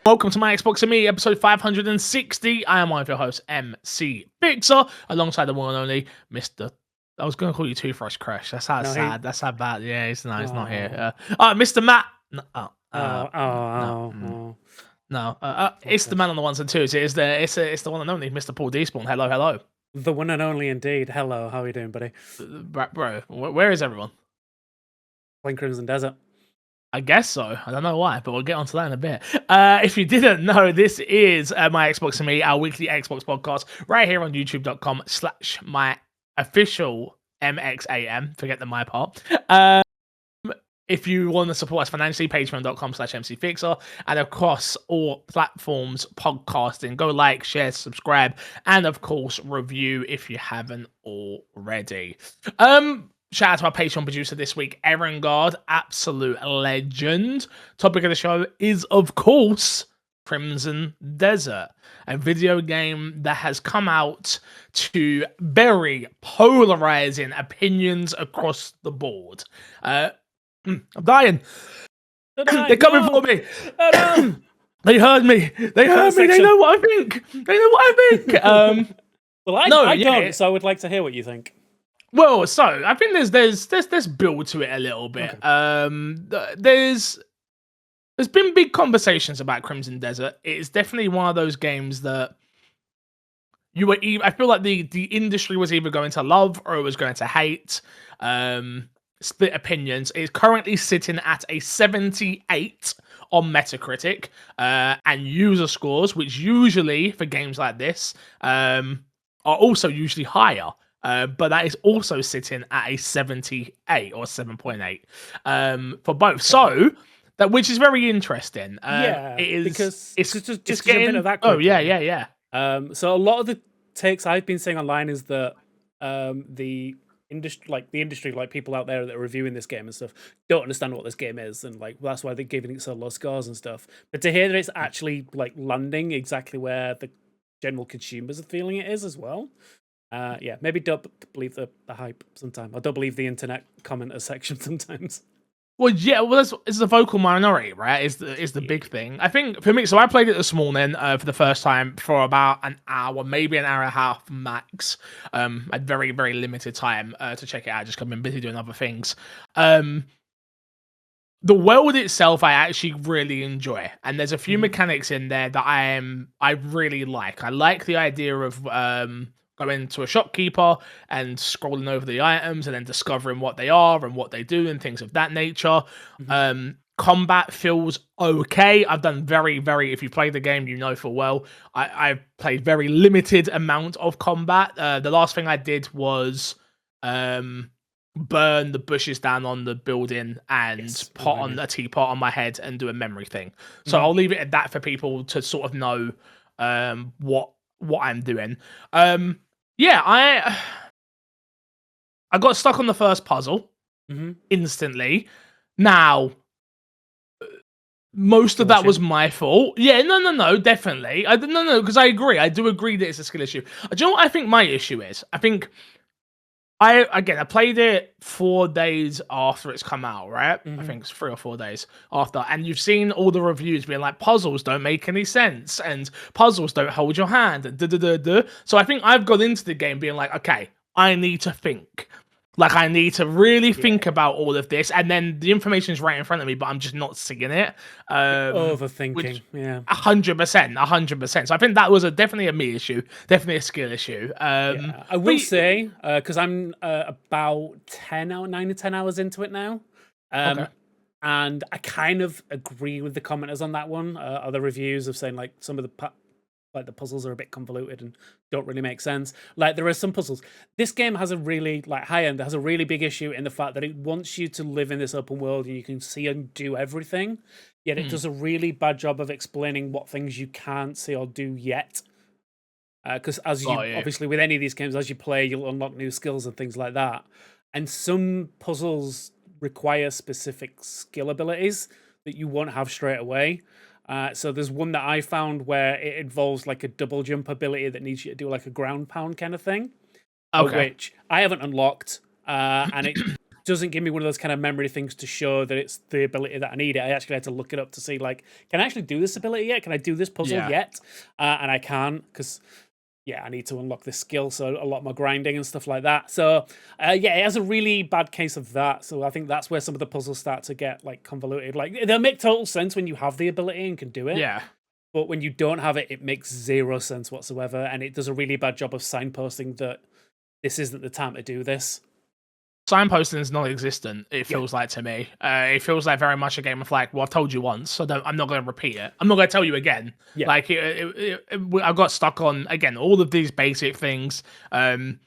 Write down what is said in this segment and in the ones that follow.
Welcome to my Xbox and Me, episode 560. I am one of your hosts, MC Fixer, alongside the one and only Mr. I was going to call you Toothbrush Crush. That's how sad. That's how bad. Yeah, he's not here. Mr. Matt. It's the man on the ones and twos. It's the one and only Mr. Paul Despawn. Hello. The one and only indeed. Hello, how are you doing, buddy? Bro, where is everyone? Playing Crimson Desert. I guess so. I don't know why, but we'll get onto that in a bit. If you didn't know, this is my Xbox and Me, our weekly Xbox podcast, right here on youtube.com/myofficial MXAM. Forget the my part. If you want to support us financially, patreon.com/MCFixer, and across all platforms, podcasting. Go like, share, subscribe, and of course, review if you haven't already. Shout out to our Patreon producer this week, Aaron Guard, absolute legend. Topic of the show is, of course, Crimson Desert, a video game that has come out to very polarizing opinions across the board. I'm dying. They're coming for me. They heard me. They know what I think. Well, I don't, so I would like to hear what you think. Well, so I think there's build to it a little bit. Okay. There's been big conversations about Crimson Desert. It's definitely one of those games that I feel like the industry was either going to love or it was going to hate. Split opinions. It's currently sitting at a 78 on Metacritic, and user scores, which usually for games like this are also usually higher. But that is also sitting at a 78 or 7.8 for both. So which is very interesting. It is because it's getting a bit of that. Oh yeah. So a lot of the takes I've been seeing online is that the industry, like people out there that are reviewing this game and stuff, don't understand what this game is, and like that's why they're giving it so low scores and stuff. But to hear that it's actually like landing exactly where the general consumers are feeling it is as well. Maybe don't believe the hype sometimes. I don't believe the internet commenter section sometimes. Well, yeah, it's the vocal minority, right? Is the big thing. I think for me, so I played it this morning for the first time for about an hour, maybe an hour and a half max. I had very, very limited time to check it out, just 'cause I've been busy doing other things. The world itself, I actually really enjoy, and there's a few mechanics in there that I really like. I like the idea of going to a shopkeeper and scrolling over the items and then discovering what they are and what they do and things of that nature. Combat feels okay. I've done very, very, if you play the game, you know full well, I've played very limited amount of combat. The last thing I did was burn the bushes down on the building and pot on a teapot on my head and do a memory thing. So I'll leave it at that for people to sort of know what I'm doing. I got stuck on the first puzzle instantly. Now, most of that was my fault. Yeah, no, definitely. Because I agree. I do agree that it's a skill issue. Do you know what I think my issue is? I think I played it 4 days after it's come out, right? I think it's 3 or 4 days after. And you've seen all the reviews being like, puzzles don't make any sense, and puzzles don't hold your hand, and So I think I've got into the game being like, okay, I need to think. Like, I need to really think about all of this, and then the information's right in front of me, but I'm just not seeing it. Overthinking, 100%. So I think that was definitely a me issue, definitely a skill issue. I will say, because I'm about 9 to 10 hours into it now, and I kind of agree with the commenters on that one. Other reviews of saying like some of the the puzzles are a bit convoluted and don't really make sense. Like there are some puzzles. This game has a really high end. It has a really big issue in the fact that it wants you to live in this open world and you can see and do everything. Yet it does a really bad job of explaining what things you can't see or do yet. Because obviously with any of these games, as you play, you'll unlock new skills and things like that. And some puzzles require specific skill abilities that you won't have straight away. So there's one that I found where it involves like a double jump ability that needs you to do like a ground pound kind of thing, which I haven't unlocked, and it doesn't give me one of those kind of memory things to show that it's the ability that I need. I actually had to look it up to see, like, can I actually do this ability yet? Can I do this puzzle yet? And I can't, because I need to unlock this skill, so a lot more grinding and stuff like that. So it has a really bad case of that. So I think that's where some of the puzzles start to get like convoluted. Like, they'll make total sense when you have the ability and can do it. Yeah. But when you don't have it, it makes zero sense whatsoever, and it does a really bad job of signposting that this isn't the time to do this. Signposting is non-existent, it feels like to me. It feels like very much a game of like, well, I've told you once, so I'm not going to repeat it. I'm not going to tell you again. Yeah. Like, I got stuck on, again, all of these basic things, and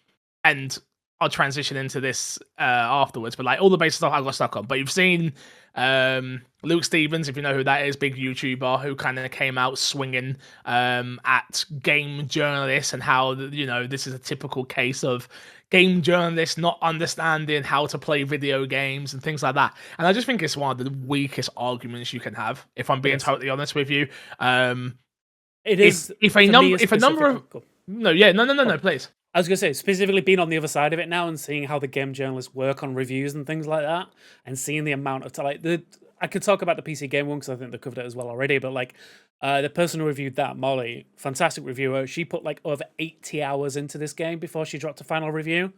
I'll transition into this afterwards, but like all the basic stuff I got stuck on. But you've seen Luke Stevens, if you know who that is, big YouTuber who kind of came out swinging at game journalists and how, this is a typical case of game journalists not understanding how to play video games and things like that. And I just think it's one of the weakest arguments you can have, if I'm being totally honest with you. It is. If a number of no, please. I was going to say, specifically being on the other side of it now and seeing how the game journalists work on reviews and things like that, and seeing the amount of I could talk about the PC game one because I think they covered it as well already, but like the person who reviewed that, Molly, fantastic reviewer, she put like over 80 hours into this game before she dropped a final review.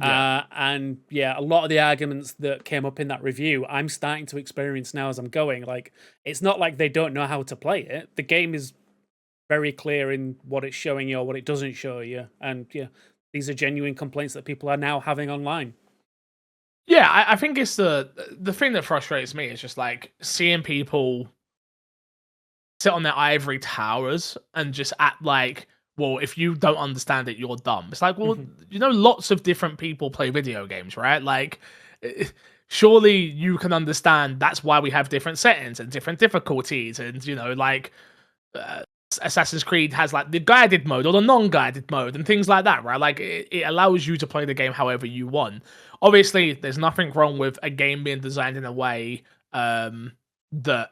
And a lot of the arguments that came up in that review, I'm starting to experience now as I'm going. Like, it's not like they don't know how to play it. The game is very clear in what it's showing you or what it doesn't show you. And these are genuine complaints that people are now having online. Yeah, I think it's the thing that frustrates me is just like seeing people sit on their ivory towers and just act like, well, if you don't understand it, you're dumb. It's like, well, lots of different people play video games, right? Like, surely you can understand that's why we have different settings and different difficulties. And, Assassin's Creed has like the guided mode or the non-guided mode and things like that, right? Like, it allows you to play the game however you want. Obviously, there's nothing wrong with a game being designed in a way that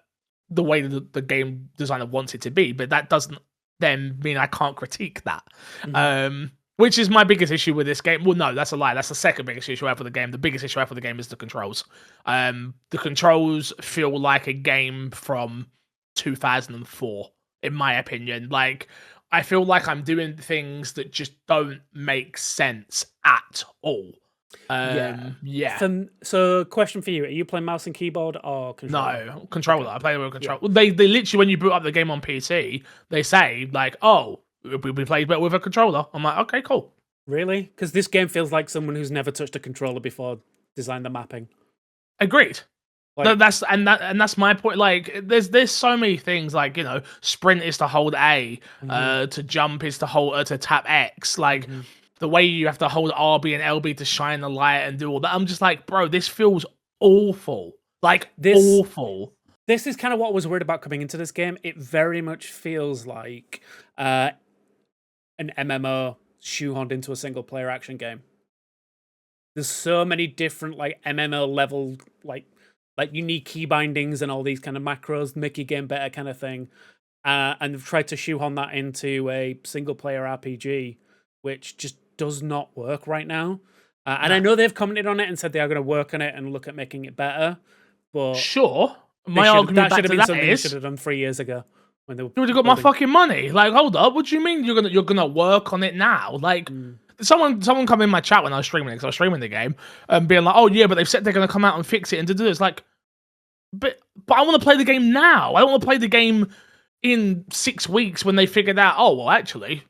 the way that the game designer wants it to be, but that doesn't then mean I can't critique that. Which is my biggest issue with this game. Well, no, that's a lie. That's the second biggest issue I have with the game. The biggest issue I have with the game is the controls. The controls feel like a game from 2004, in my opinion. Like, I feel like I'm doing things that just don't make sense at all. So, question for you: are you playing mouse and keyboard or controller? No, controller. I play with controller. Yeah. They literally, when you boot up the game on PC, they say like, "Oh, we played better with a controller." I'm like, "Okay, cool." Really? Because this game feels like someone who's never touched a controller before designed the mapping. Agreed. Like, no, that's my point. Like, there's so many things. Like, sprint is to hold A, to jump is to hold to tap X. Like. The way you have to hold RB and LB to shine the light and do all that. I'm just like, bro, this feels awful. Like, awful. This is kind of what I was worried about coming into this game. It very much feels like an MMO shoehorned into a single-player action game. There's so many different, like, MMO level, like unique key bindings and all these kind of macros, make your game better kind of thing. And they've tried to shoehorn that into a single-player RPG, which just does not work right now. And I know they've commented on it and said they are going to work on it and look at making it better. But sure, my argument that should have been something they is, should have done 3 years ago when they you would have got my fucking money. Like, hold up, what do you mean you're gonna work on it now? Like, someone come in my chat when I was streaming it, because I was streaming the game, and being like, oh yeah, but they've said they're gonna come out and fix it and to do this. Like, but I want to play the game now. I don't want to play the game in 6 weeks when they figured out, oh well, actually,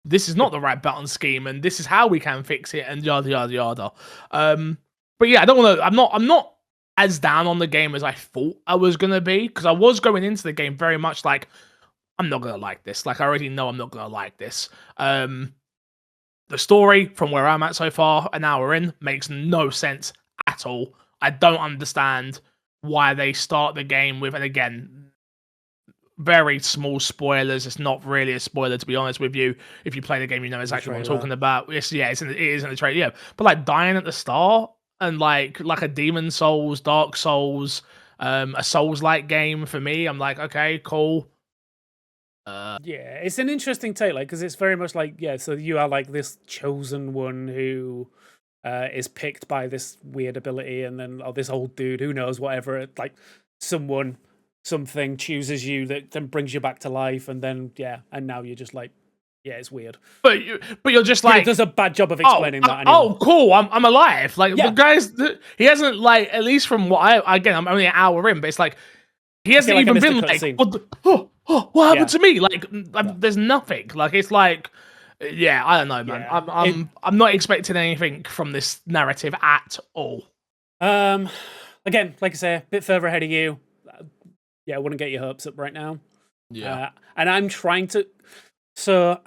this is not the right button scheme, and this is how we can fix it, and yada yada yada. But yeah, I don't want to. I'm not as down on the game as I thought I was gonna be, because I was going into the game very much like, I'm not gonna like this. Like, I already know I'm not gonna like this. The story, from where I'm at so far, an hour in, makes no sense at all. I don't understand why they start the game with, and again, very small spoilers. It's not really a spoiler, to be honest with you. If you play the game, you know exactly what I'm talking about. It is in the trailer. Yeah, but like dying at the start and like a Demon Souls, Dark Souls, a Souls-like game for me, I'm like, okay, cool. It's an interesting take, like, because it's very much like, so you are like this chosen one who is picked by this weird ability, and then this old dude, who knows, whatever, like something chooses you that then brings you back to life, and then and now you're just like, yeah, it's weird. But you're just like, it does a bad job of explaining that. Anyway. Oh, cool! I'm alive. Like the guys, he hasn't like, at least from what I'm only an hour in, but it's like he hasn't even been like, what happened to me? Like, there's nothing. Like it's like, I don't know, man. I'm not expecting anything from this narrative at all. Again, like I say, a bit further ahead of you. I wouldn't get your hopes up right now. Yeah, and I'm trying to. So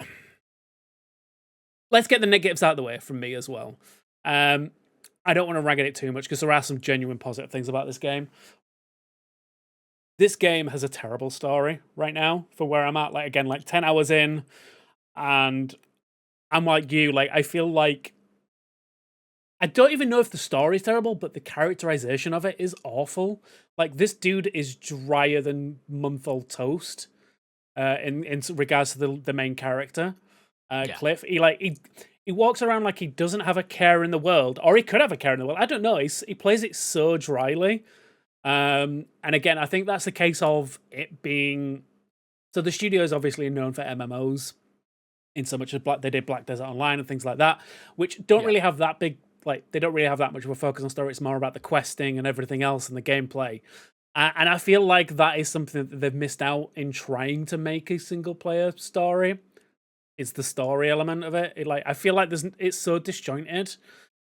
let's get the negatives out of the way from me as well. I don't want to rag at it too much because there are some genuine positive things about this game. This game has a terrible story right now for where I'm at. Like, again, like 10 hours in, and I'm like you. Like, I feel like I don't even know if the story is terrible, but the characterization of it is awful. Like, this dude is drier than month-old toast. In regards to the main character, Cliff, he walks around like he doesn't have a care in the world, or he could have a care in the world. I don't know. He plays it so dryly, and again, I think that's the case of it being. So the studio is obviously known for MMOs, in so much as they did Black Desert Online and things like that, which don't really have that big. Like, they don't really have that much of a focus on story. It's more about the questing and everything else and the gameplay. And I feel like that is something that they've missed out in trying to make a single-player story. It's the story element of it. I feel like it's so disjointed.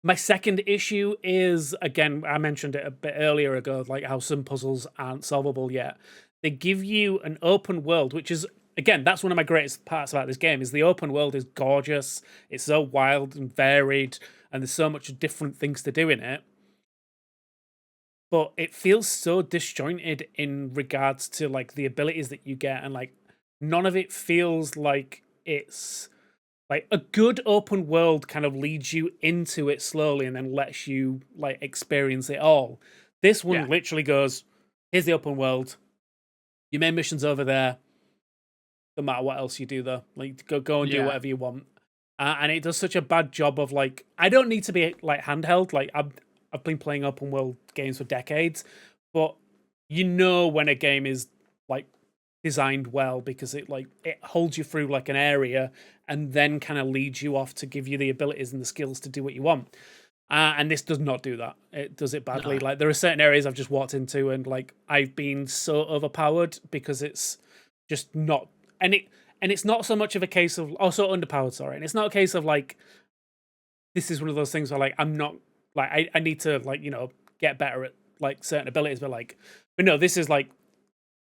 My second issue is, again, I mentioned it a bit earlier ago, like how some puzzles aren't solvable yet. They give you an open world, which is, again, that's one of my greatest parts about this game, is the open world is gorgeous. It's so wild and varied, and there's so much different things to do in it. But it feels so disjointed in regards to like the abilities that you get, and like none of it feels like it's like a good open world kind of leads you into it slowly and then lets you like experience it all. This one literally goes, here's the open world. Your main mission's over there. No matter what else you do though. Like go and do whatever you want. And it does such a bad job of like, I don't need to be like handheld. Like I've been playing open world games for decades, but you know when a game is like designed well because it holds you through like an area and then kind of leads you off to give you the abilities and the skills to do what you want. And this does not do that. It does it badly. No. Like there are certain areas I've just walked into and like I've been so overpowered because it's just not, and it's not so much of a case of also underpowered. Sorry, and it's not a case of like this is one of those things where like I'm not. Like, I need to, like, you know, get better at, like, certain abilities. But no, this is, like,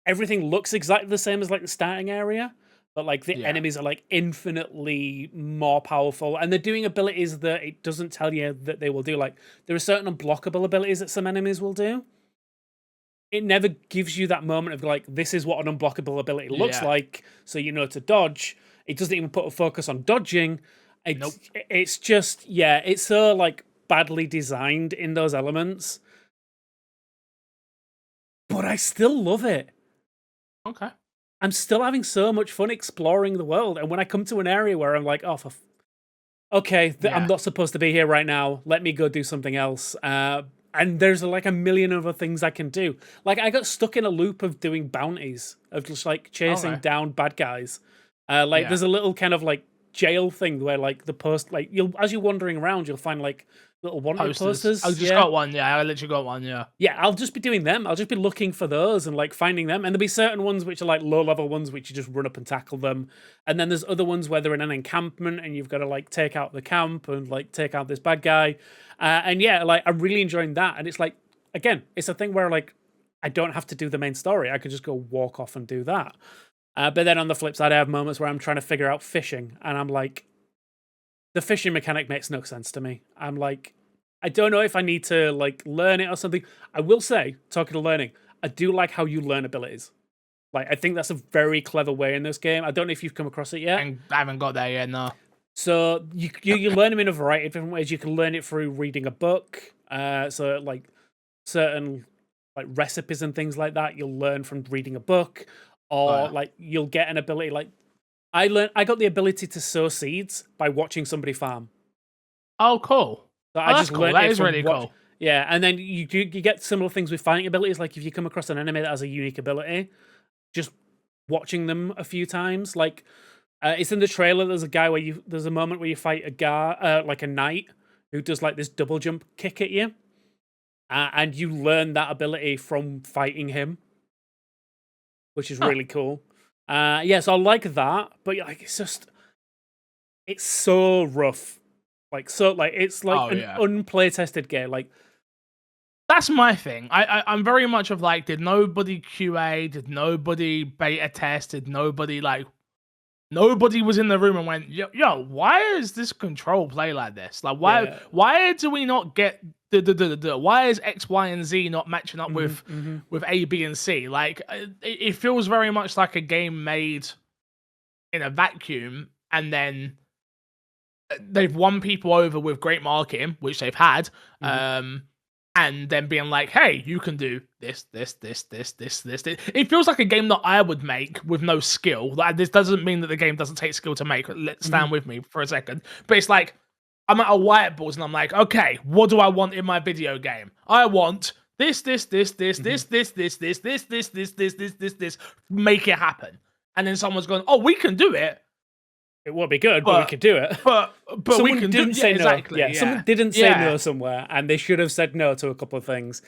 everything looks exactly the same as, like, the starting area. But, like, the enemies are, like, infinitely more powerful. And they're doing abilities that it doesn't tell you that they will do. Like, there are certain unblockable abilities that some enemies will do. It never gives you that moment of, like, this is what an unblockable ability looks like. So you know to dodge. It doesn't even put a focus on dodging. It's just, it's so, like, badly designed in those elements, but I still love it. Okay. I'm still having so much fun exploring the world, and when I come to an area where I'm like, I'm not supposed to be here right now, let me go do something else, and there's like a million other things I can do. Like I got stuck in a loop of doing bounties, of just like chasing down bad guys. There's a little kind of like jail thing where like the post, like as you're wandering around, you'll find like little wanted posters. I just got one. Yeah, I literally got one. Yeah, I'll just be doing them. I'll just be looking for those and like finding them. And there'll be certain ones which are like low level ones which you just run up and tackle them. And then there's other ones where they're in an encampment and you've got to like take out the camp and like take out this bad guy. Like I'm really enjoying that. And it's like, again, it's a thing where like I don't have to do the main story. I could just go walk off and do that. But then on the flip side, I have moments where I'm trying to figure out fishing, and I'm like, the fishing mechanic makes no sense to me. I'm like, I don't know if I need to like learn it or something. I will say, talking to learning, I do like how you learn abilities. Like, I think that's a very clever way in this game. I don't know if you've come across it yet. I haven't got there yet, no. So you learn them in a variety of different ways. You can learn it through reading a book. So like certain like recipes and things like that, you'll learn from reading a book, or like you'll get an ability. Like I got the ability to sow seeds by watching somebody farm. Oh, cool. So Oh, I that's just cool. learned That it is from really cool. Yeah, and then you get similar things with fighting abilities. Like if you come across an enemy that has a unique ability, just watching them a few times. Like it's in the trailer. There's a moment where you fight a guy, like a knight, who does like this double jump kick at you, and you learn that ability from fighting him, which is Huh. really cool. Yeah, so I like that, but like it's so rough. It's like Oh an yeah. unplay tested game. Like That's my thing. I'm very much of like, did nobody QA? Did nobody beta test? Did nobody like? Nobody was in the room and went, yo, why is this control play like this? Like, yeah. why do we not get the why is X, Y, and Z not matching up with A, B, and C? Like, it feels very much like a game made in a vacuum, and then they've won people over with great marketing, which they've had, and then being like, hey, you can do this. It feels like a game that I would make with no skill. Like, this doesn't mean that the game doesn't take skill to make. Let's stand with me for a second. But it's like, I'm at a whiteboard and I'm like, okay, what do I want in my video game? I want this. Make it happen. And then someone's going, oh, we can do it. It won't be good, but we could do it. But someone we can didn't say no. exactly. Yeah, someone didn't say no somewhere, and they should have said no to a couple of things.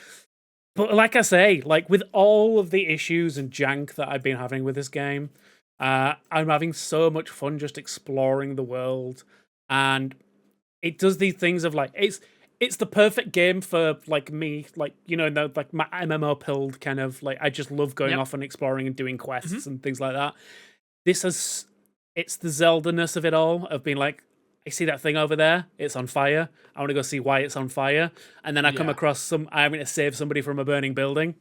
But like I say, like with all of the issues and jank that I've been having with this game, I'm having so much fun just exploring the world, and it does these things of like it's the perfect game for like me, like like my MMO pilled kind of like I just love going off and exploring and doing quests and things like that. It's the Zelda-ness of it all, of being like, I see that thing over there, it's on fire. I want to go see why it's on fire. And then I come across I'm going to save somebody from a burning building.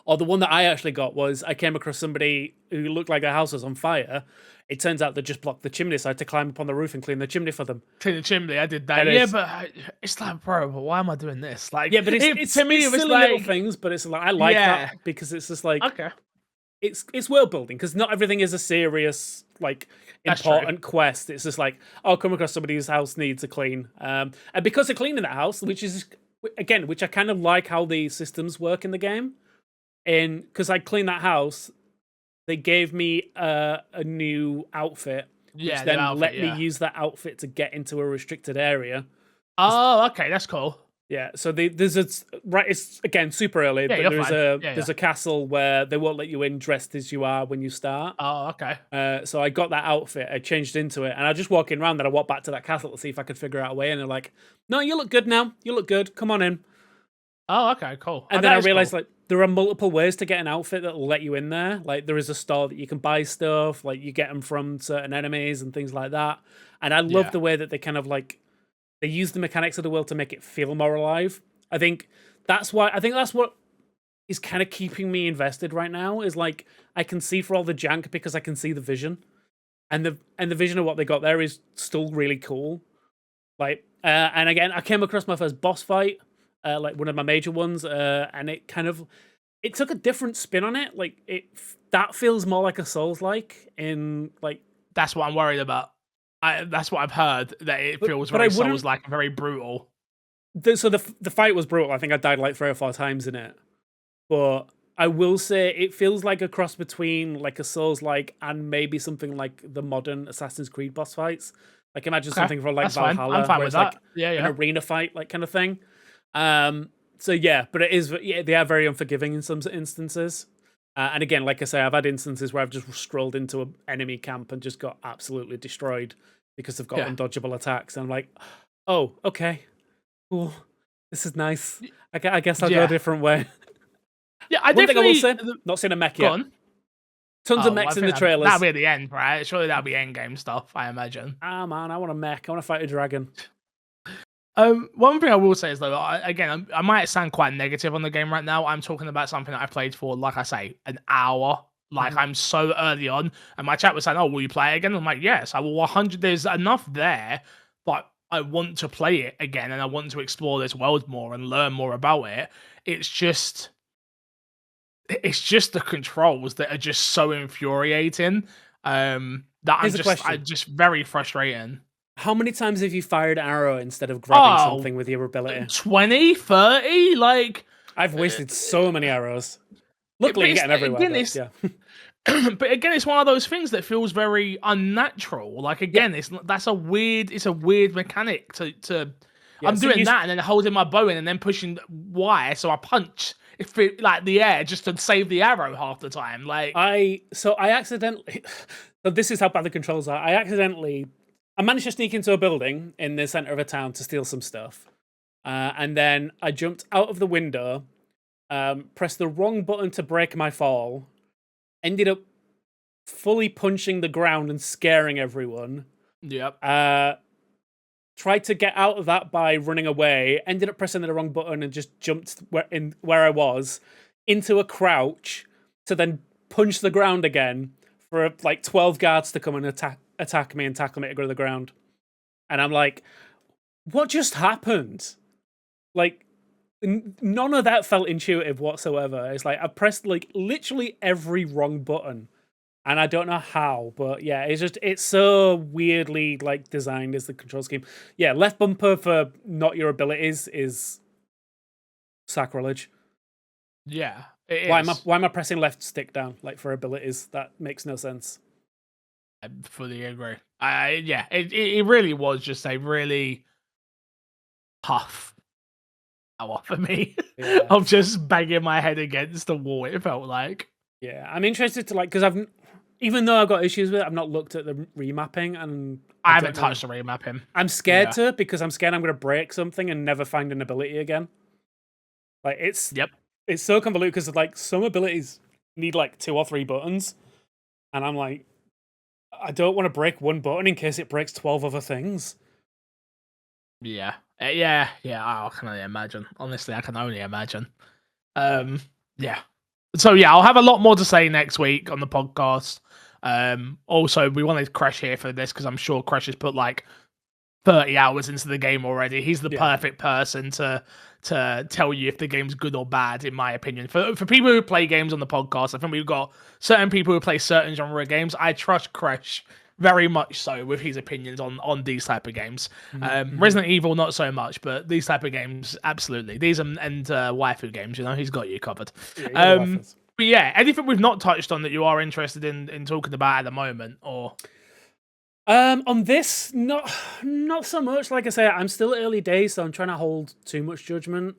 Or the one that I actually got was, I came across somebody who looked like their house was on fire. It turns out they just blocked the chimney, so I had to climb up on the roof and clean the chimney for them. Clean the chimney, I did that. But it's like, bro, but why am I doing this? Like, yeah, but it's to me, it was silly like little things, but it's like, I like that because it's just like, okay. It's world building, because not everything is a serious, like, important quest. It's just like, oh, come across somebody whose house needs a clean. And because of cleaning that house, which I kind of like how the systems work in the game. And because I cleaned that house, they gave me a new outfit, which then let me use that outfit to get into a restricted area. Oh, okay, that's cool. Yeah, so it's again super early, but there's a castle where they won't let you in dressed as you are when you start. Oh, okay. So I got that outfit, I changed into it, and I just walking around. Then I walked back to that castle to see if I could figure out a way. And they're like, "No, you look good now. You look good. Come on in." Oh, okay, cool. And then I realized like there are multiple ways to get an outfit that will let you in there. Like there is a store that you can buy stuff, like you get them from certain enemies and things like that. And I love the way that they kind of like. They use the mechanics of the world to make it feel more alive. I think that's what is kind of keeping me invested right now. Is like I can see for all the jank because I can see the vision, and the vision of what they got there is still really cool. Like, and again, I came across my first boss fight, like one of my major ones, and it took a different spin on it. Like that feels more like a Souls-like in like. That's what I'm worried about. That's what I've heard, that it feels very Souls-like, very brutal. So the fight was brutal. I think I died like 3 or 4 times in it. But I will say it feels like a cross between like a Souls-like and maybe something like the modern Assassin's Creed boss fights. Like imagine something from like Valhalla. I'm fine with that. Like an arena fight, like kind of thing. So yeah, but they are very unforgiving in some instances. And again, like I say, I've had instances where I've just strolled into an enemy camp and just got absolutely destroyed because they've got undodgeable attacks. And I'm like, oh, okay, cool. This is nice. I guess I'll go a different way. Yeah, I definitely... One thing I will say, not seen a mech yet. Tons of mechs in the trailers. That'll be at the end, right? Surely that'll be endgame stuff, I imagine. Ah, man, I want a mech. I want to fight a dragon. One thing I will say is though, I might sound quite negative on the game right now. I'm talking about something that I played for, like I say, an hour. Like I'm so early on, and my chat was saying, "Oh, will you play it again?" I'm like, "Yes, I will." 100. There's enough there, but I want to play it again, and I want to explore this world more and learn more about it. It's just the controls that are just so infuriating. That I'm just very frustrating. How many times have you fired an arrow instead of grabbing something with your ability? 20, 30? Like, I've wasted so many arrows. Luckily, you get them everywhere. Again, yeah. But again, it's one of those things that feels very unnatural. Like again, it's a weird mechanic to I'm doing that and then holding my bow in and then pushing Y, so I punch like the air just to save the arrow half the time. Like I accidentally. So this is how bad the controls are. I managed to sneak into a building in the center of a town to steal some stuff, and then I jumped out of the window, pressed the wrong button to break my fall, ended up fully punching the ground and scaring everyone. Yep. Tried to get out of that by running away, ended up pressing the wrong button and just jumped where I was into a crouch to then punch the ground again for like 12 guards to come and attack me and tackle me to go to the ground. And I'm like, what just happened? Like, none of that felt intuitive whatsoever. It's like I pressed like literally every wrong button. And I don't know how, but yeah, it's so weirdly like designed as the control scheme. Yeah, left bumper for not your abilities is sacrilege. Yeah. Why am I pressing left stick down like for abilities? That makes no sense. I fully agree. It really was just a really tough hour for me. Yeah. Of just banging my head against the wall. It felt like. Yeah, I'm interested to like because even though I've got issues with it, I've not looked at the remapping and I haven't touched the remapping. I'm scared to because I'm scared I'm going to break something and never find an ability again. Like it's so convoluted because like some abilities need like 2 or 3 buttons, and I'm like, I don't want to break one button in case it breaks 12 other things. Yeah. I can only imagine. Honestly, I can only imagine. Yeah. So yeah, I'll have a lot more to say next week on the podcast. Also, we wanted Crash here for this because I'm sure Crash has put like 30 hours into the game already. He's the perfect person to tell you if the game's good or bad, in my opinion. For people who play games on the podcast, I think we've got certain people who play certain genre games. I trust Crash very much so with his opinions on these type of games. Resident Evil, not so much, but these type of games, absolutely. These and waifu games, he's got you covered. But yeah, anything we've not touched on that you are interested in talking about at the moment, or? On this, not so much. Like I say, I'm still early days, so I'm trying to hold too much judgment.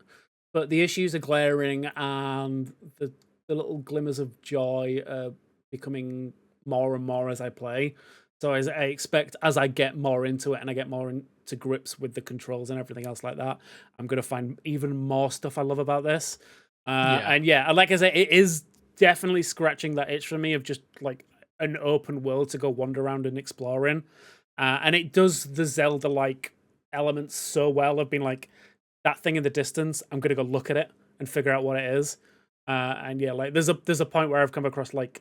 But the issues are glaring, and the little glimmers of joy are becoming more and more as I play. So as I expect, as I get more into it and I get more into grips with the controls and everything else like that, I'm going to find even more stuff I love about this. And yeah, like I say, it is definitely scratching that itch for me of just like an open world to go wander around and explore in. And it does the Zelda-like elements so well of being like, that thing in the distance, I'm going to go look at it and figure out what it is. And yeah, like there's a point where I've come across like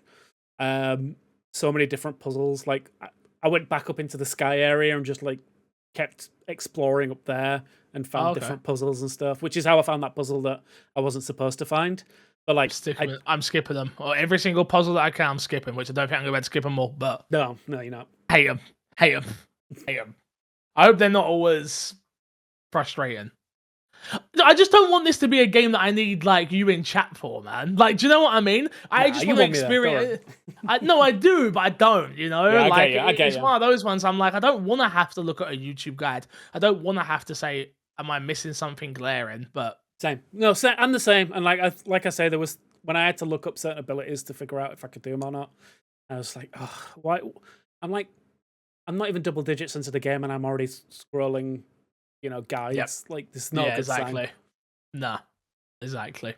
so many different puzzles. Like I went back up into the sky area and just like kept exploring up there and found different puzzles and stuff, which is how I found that puzzle that I wasn't supposed to find. But like, I'm skipping them. Or every single puzzle that I can, I'm skipping, which I don't think I'm going to skip them all. But no, you're not. Hate them. I hope they're not always frustrating. I just don't want this to be a game that I need like you in chat for, man. Like, do you know what I mean? I just want to experience. No, I do, but I don't. It's one of those ones. I'm like, I don't want to have to look at a YouTube guide. I don't want to have to say, "Am I missing something glaring?" But same. No, I'm the same. And like I say, there was when I had to look up certain abilities to figure out if I could do them or not. I was like, oh, why? I'm not even double digits into the game, and I'm already scrolling. Guides. Yep. Like this is not a good exactly. sign. Nah, exactly.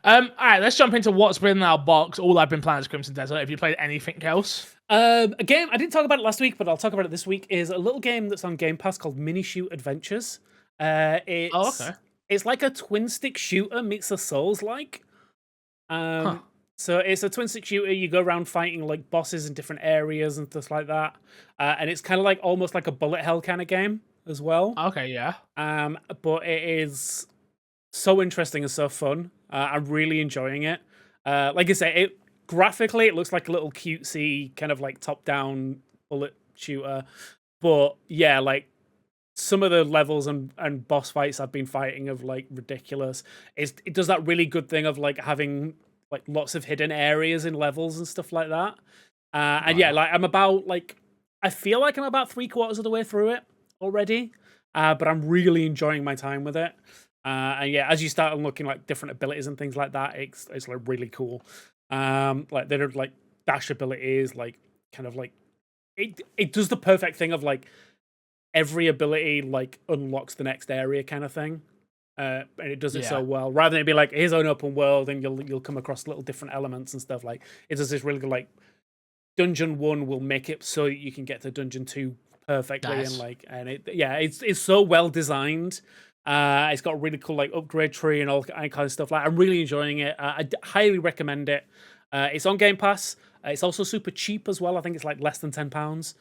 All right, let's jump into what's been in our box. All I've been playing is Crimson Desert. Have you played anything else? A game I didn't talk about it last week, but I'll talk about it this week. Is a little game that's on Game Pass called Mini Shoot Adventures. It's like a twin stick shooter meets a Souls-like. So it's a twin stick shooter. You go around fighting like bosses in different areas and stuff like that. And it's kind of like almost like a bullet hell kind of game as well. Okay, yeah. But it is so interesting and so fun. I'm really enjoying it. Like I say, graphically it looks like a little cutesy kind of like top-down bullet shooter. But yeah, like some of the levels and boss fights I've been fighting of like ridiculous. It does that really good thing of like having like lots of hidden areas in levels and stuff like that. And yeah, like I feel like I'm about 3/4 of the way through it already. But I'm really enjoying my time with it. And yeah, as you start unlocking like different abilities and things like that, it's like really cool. Like there are like dash abilities, like kind of like it does the perfect thing of like every ability like unlocks the next area kind of thing. And it does it so well. Rather than it be like, here's an open world and you'll come across little different elements and stuff. Like it does this really good like dungeon 1 will make it so you can get to dungeon 2 perfectly. Nice. And it's so well designed. It's got a really cool like upgrade tree and all kind of stuff. Like I'm really enjoying it. I highly recommend it. It's on Game Pass. It's also super cheap as well. I think it's like less than £10.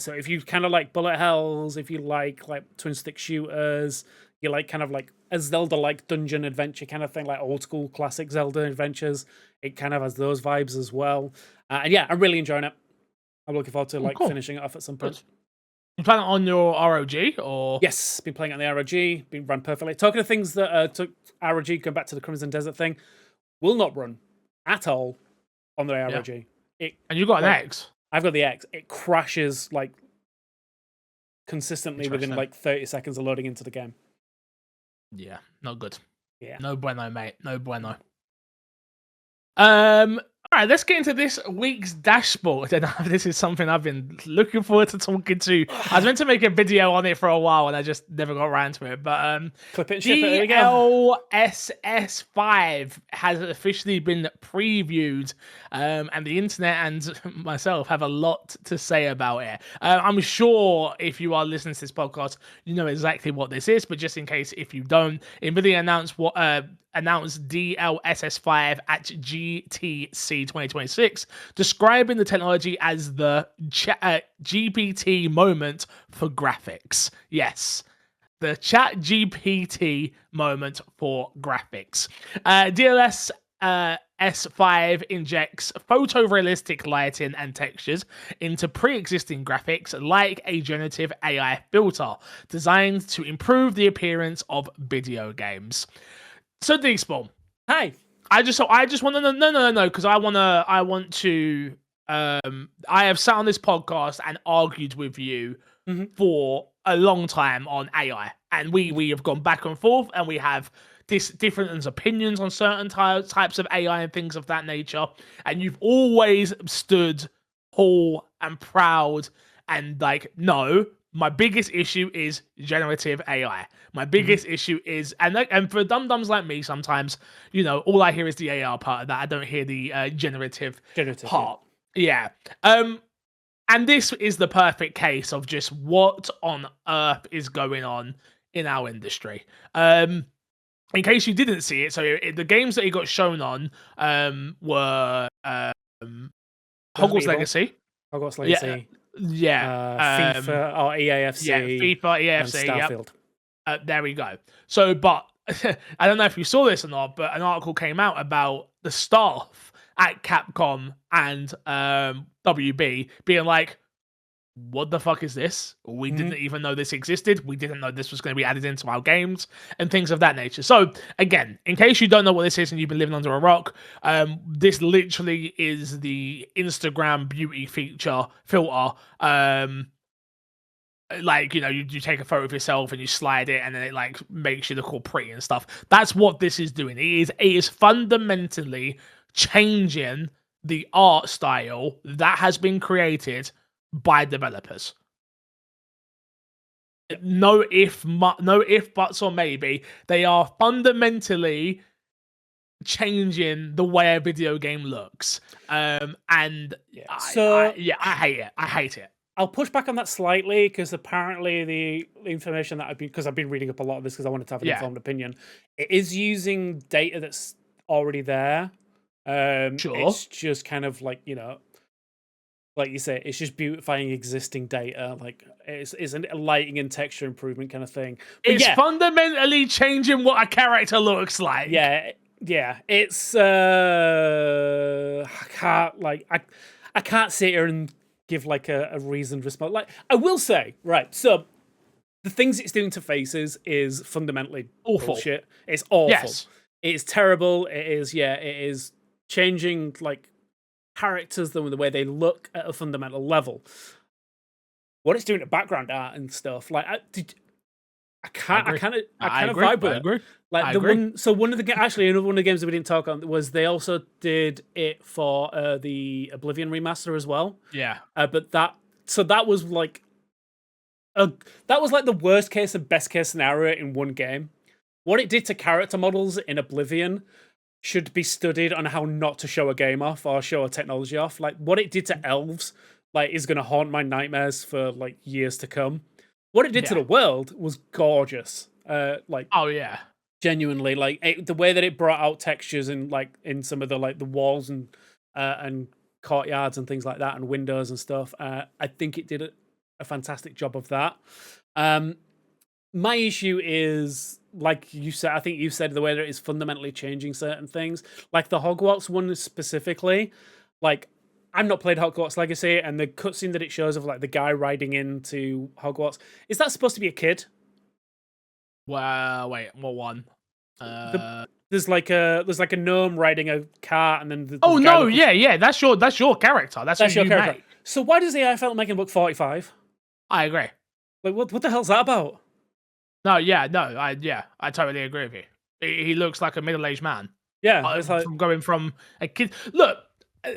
So if you kind of like bullet hells, if you like twin stick shooters, you like kind of like a Zelda like dungeon adventure kind of thing, like old school classic Zelda adventures, it kind of has those vibes as well. And yeah, I'm really enjoying it. I'm looking forward to finishing it off at some point. You playing it on your ROG or? Yes, been playing it on the ROG, been run perfectly. Talking of things that took ROG, going back to the Crimson Desert thing, will not run at all on the ROG. Yeah. And you got an X. I've got the X. It crashes like consistently within like 30 seconds of loading into the game. Yeah, not good. Yeah. No bueno, mate. No bueno. All right, let's get into this week's dashboard. This is something I've been looking forward to talking to. I was meant to make a video on it for a while, and I just never got around to it. But clip it and ship it. DLSS 5 has officially been previewed, and the internet and myself have a lot to say about it. I'm sure if you are listening to this podcast, you know exactly what this is. But just in case if you don't, NVIDIA announced DLSS 5 at GTC 2026, describing the technology as the GPT moment for graphics. Yes, the Chat GPT moment for graphics. DLSS 5 injects photorealistic lighting and textures into pre-existing graphics like a generative AI filter, designed to improve the appearance of video games. So D-Spawn, hi. I just want to no, because I have sat on this podcast and argued with you for a long time on AI, and we have gone back and forth, and we have different opinions on certain types of AI and things of that nature, and you've always stood tall and proud and like, no, my biggest issue is generative AI. My biggest issue is, and for dum-dums like me, sometimes, you know, all I hear is the AR part of that. I don't hear the generative part. Yeah. And this is the perfect case of just what on earth is going on in our industry. In case you didn't see it, so the games that he got shown on were Hogwarts Legacy. Hogwarts Legacy. Yeah. FIFA or EAFC. Yeah, FIFA, EAFC, and Starfield. There we go. So, but I don't know if you saw this or not, but an article came out about the staff at Capcom and WB being like, what the fuck is this? We didn't even know this existed. We didn't know this was going to be added into our games and things of that nature. So again, in case you don't know what this is and you've been living under a rock, this literally is the Instagram beauty filter. Like, you know, you take a photo of yourself and you slide it and then it like makes you look all pretty and stuff. That's what this is doing. It is fundamentally changing the art style that has been created by developers. No if, buts, or maybe. They are fundamentally changing the way a video game looks. I hate it. I hate it. I'll push back on that slightly because apparently the information that I've been reading up a lot of this because I wanted to have an informed opinion. It is using data that's already there. Sure. It's just kind of like, you know, like you say, it's just beautifying existing data. Like it's a lighting and texture improvement kind of thing. But it's fundamentally changing what a character looks like. Yeah. It's I can't sit here and give like a reasoned response. Like I will say, right, so the things it's doing to faces is fundamentally Awful. bullshit. It's awful. Yes. It's terrible. It is changing like characters, the way they look at a fundamental level. What it's doing to background art and stuff, like I kind of vibe with it. Like one of the another one of the games that we didn't talk on was they also did it for the Oblivion remaster as well. Yeah. But that was like the worst case and best case scenario in one game. What it did to character models in Oblivion should be studied on how not to show a game off or show a technology off. Like what it did to elves, like is going to haunt my nightmares for like years to come. What it did to the world was gorgeous. Like oh yeah, genuinely, like the way that it brought out textures and like in some of the like the walls and courtyards and things like that and windows and stuff. I think it did a fantastic job of that. My issue is, like you said, I think you said the way that it is fundamentally changing certain things. Like the Hogwarts one specifically, like I've not played Hogwarts Legacy, and the cutscene that it shows of like the guy riding into Hogwarts, is that supposed to be a kid? Well, wait, what one? There's like a gnome riding a car, and then oh no, yeah, that's your character. That's your character. Make. So why does the AI felt make him look 45? I agree. Like what the hell's that about? No, I totally agree with you. He looks like a middle-aged man. Yeah, it's like from going from a kid. Look,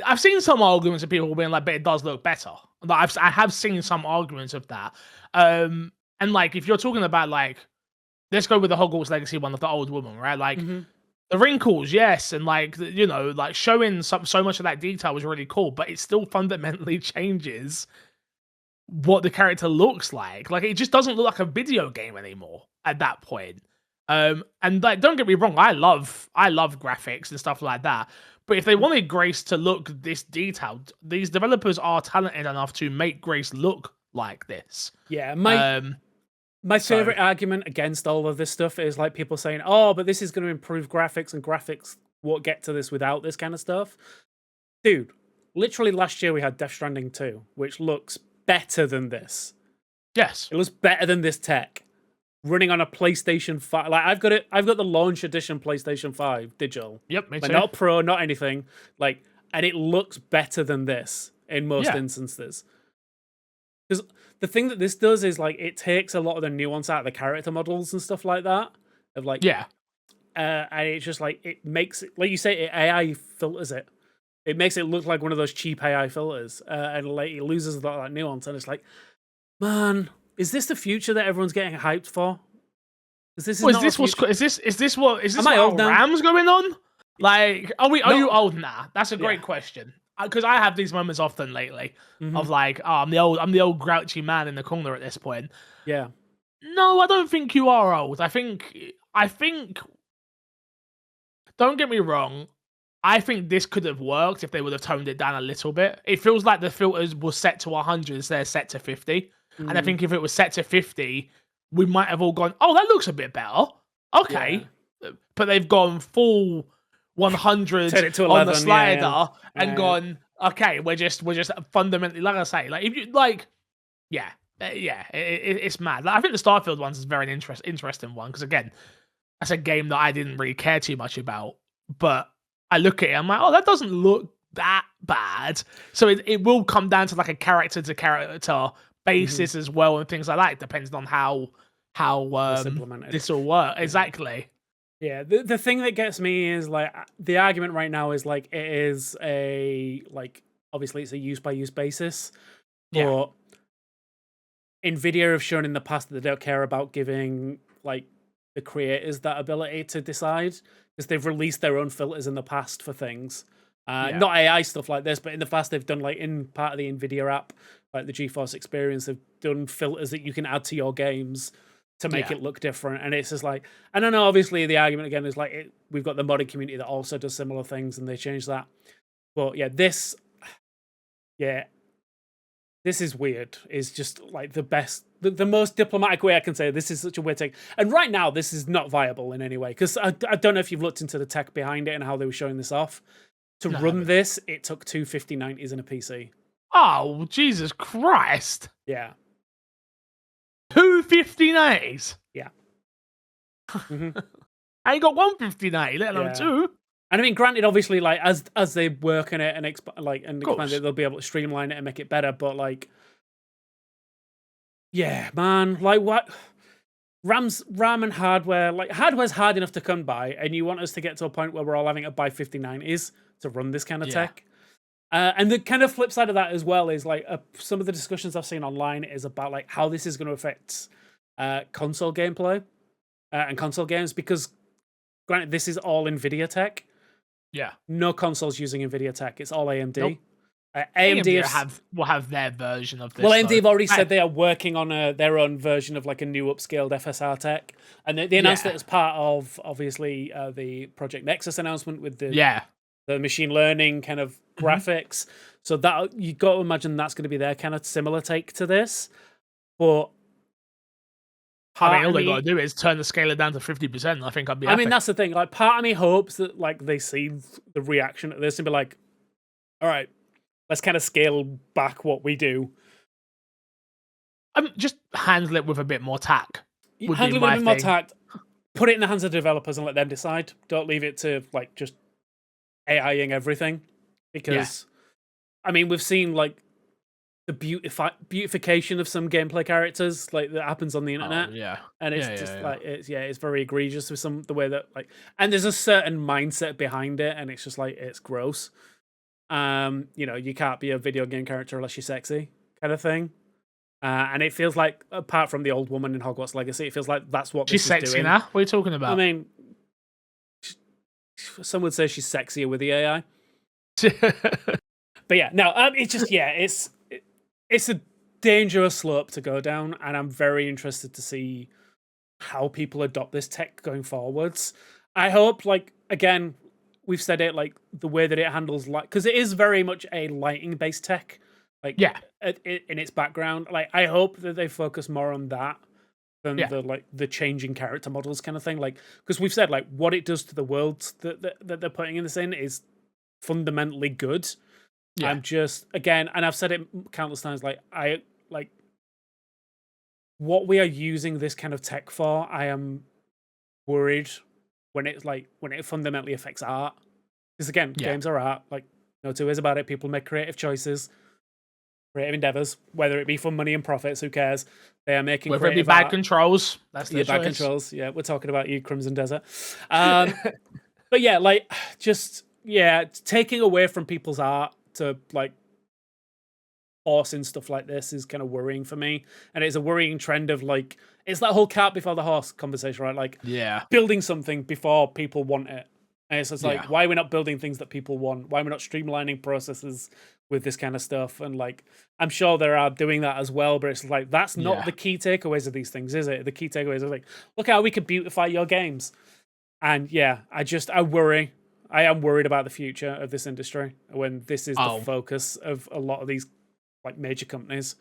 I've seen some arguments of people being like, but it does look better. Like, I have seen some arguments of that. And like, if you're talking about like, let's go with the Hogwarts Legacy one of the old woman, right? Like the wrinkles, yes, and like like showing so much of that detail was really cool, but it still fundamentally changes what the character looks like. Like it just doesn't look like a video game anymore at that point. And like, don't get me wrong, I love graphics and stuff like that. But if they wanted Grace to look this detailed, these developers are talented enough to make Grace look like this. Yeah, my favorite argument against all of this stuff is like people saying, "Oh, but this is going to improve graphics, and graphics won't get to this without this kind of stuff." Dude, literally last year we had Death Stranding 2, which looks better than this. Yes, it looks better than this tech. Running on a PlayStation 5. Like I've got the launch edition PlayStation 5 digital. Yep, me too. Like, not Pro, not anything. Like, and it looks better than this in most instances. Because the thing that this does is like it takes a lot of the nuance out of the character models and stuff like that. Of like and it's just like it makes it, like you say, it AI filters it. It makes it look like one of those cheap AI filters, and like it loses a lot of that nuance. And it's like, man, is this the future that everyone's getting hyped for? Is this what Rams going on? Like, are you old now? That's a great question. Because I have these moments often lately of like, oh, I'm the old grouchy man in the corner at this point. Yeah. No, I don't think you are old. I think. Don't get me wrong. I think this could have worked if they would have toned it down a little bit. It feels like the filters were set to 100 instead of set to 50. And I think if it was set to 50, we might have all gone, oh, that looks a bit better. Okay. Yeah. But they've gone full 100 on the slider and gone, okay, we're just fundamentally, like I say, like if you like, it's mad. Like, I think the Starfield one's is a very interesting one because again, that's a game that I didn't really care too much about, but I look at it, I'm like, oh, that doesn't look that bad. So it will come down to like a character to character basis as well and things like that. It depends on how this will work. Exactly. Yeah, the thing that gets me is like the argument right now is like it is a like obviously it's a use by use basis, but Nvidia have shown in the past that they don't care about giving like the creators that ability to decide because they've released their own filters in the past for things. Not AI stuff like this, but in the past they've done like in part of the Nvidia app, like the GeForce Experience, they've done filters that you can add to your games to make it look different. And it's just like, I don't know, obviously the argument again is like, we've got the modding community that also does similar things and they change that. But this is weird. Is just like the best, the most diplomatic way I can say this is such a weird thing. And right now, this is not viable in any way. Because I don't know if you've looked into the tech behind it and how they were showing this off. To run this, it took two 5090s and a PC. Oh, Jesus Christ. Yeah. 25090s. Yeah. hmm I ain't got 15090, let alone Yeah. two. And I mean, granted, obviously, like as they work on it and Of expand it, course. they'll be able to streamline it and make it better. But like, yeah, man, like what RAM and hardware, like hardware's hard enough to come by, and you want us to get to a point where we're all having to buy 5090s to run this kind of Yeah. tech. And the kind of flip side of that as well is like some of the discussions I've seen online is about like how this is going to affect console gameplay and console games, because granted, this is all Nvidia tech. Yeah. No consoles using Nvidia tech. It's all AMD. Nope. AMD will have their version of this. well, AMD though. have already said they are working on their own version of like a new upscaled FSR tech, and they announced it as part of obviously the Project Nexus announcement with the machine learning kind of graphics. So that you got to imagine that's going to be their kind of similar take to this. But I mean, all they got to do is turn the scaler down to 50%. I think I'd be happy. I mean, that's the thing. Like, part of me hopes that like they see the reaction to this and be like, all right, let's kind of scale back what we do. Just handle it with a bit more tact. Handle it with a bit more tact. Put it in the hands of developers and let them decide. Don't leave it to like just AIing everything, because I mean, we've seen like the beautification of some gameplay characters like that happens on the internet. And it's like it's very egregious with the way that like, and there's a certain mindset behind it, and it's just like it's gross. You can't be a video game character unless you're sexy, kind of thing. And it feels like, apart from the old woman in Hogwarts Legacy, it feels like that's what she's this sexy is doing. now. What are you talking about? I mean, some would say she's sexier with the AI. But yeah, no, it's just it's a dangerous slope to go down, and I'm very interested to see how people adopt this tech going forwards. I hope, like, again, we've said it, like the way that it handles light, because it is very much a lighting based tech. Like, in its background, like I hope that they focus more on that than the changing character models kind of thing. Like, because we've said like what it does to the world that they're putting in this in is fundamentally good. I'm just, again, and I've said it countless times, like I like what we are using this kind of tech for. I am worried when it fundamentally affects art, because again, games are art. Like, no two ways about it. People make creative choices, creative endeavors, whether it be for money and profits, who cares? They are making whether it be bad controls. That's their bad controls. Yeah, we're talking about you, Crimson Desert. But yeah, like just taking away from people's art to like forcing stuff like this is kind of worrying for me, and it's a worrying trend of like it's that whole cart before the horse conversation, right? Like building something before people want it. And it's just like, why are we not building things that people want? Why are we not streamlining processes with this kind of stuff? And like, I'm sure they are doing that as well, but it's like, that's not the key takeaways of these things, is it? The key takeaways are like, look how we can beautify your games. And I worry. I am worried about the future of this industry when this is the focus of a lot of these like major companies.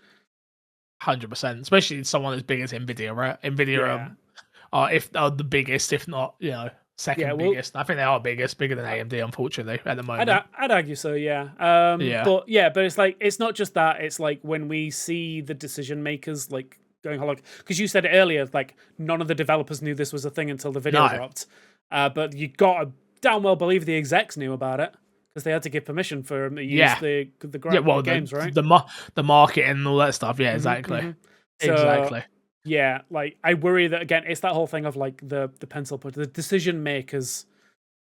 100%, especially someone as big as Nvidia, right? Nvidia are the biggest, if not, second biggest. I think they are bigger than AMD, unfortunately, at the moment. I'd argue so, But it's like, it's not just that. It's like when we see the decision makers like going hollow, because you said it earlier, like none of the developers knew this was a thing until the video dropped. But you got to damn well believe the execs knew about it, because they had to give permission for them to use the games, right? The market and all that stuff. Yeah, exactly. So, exactly. Yeah, like I worry that again, it's that whole thing of like the pencil push, the decision makers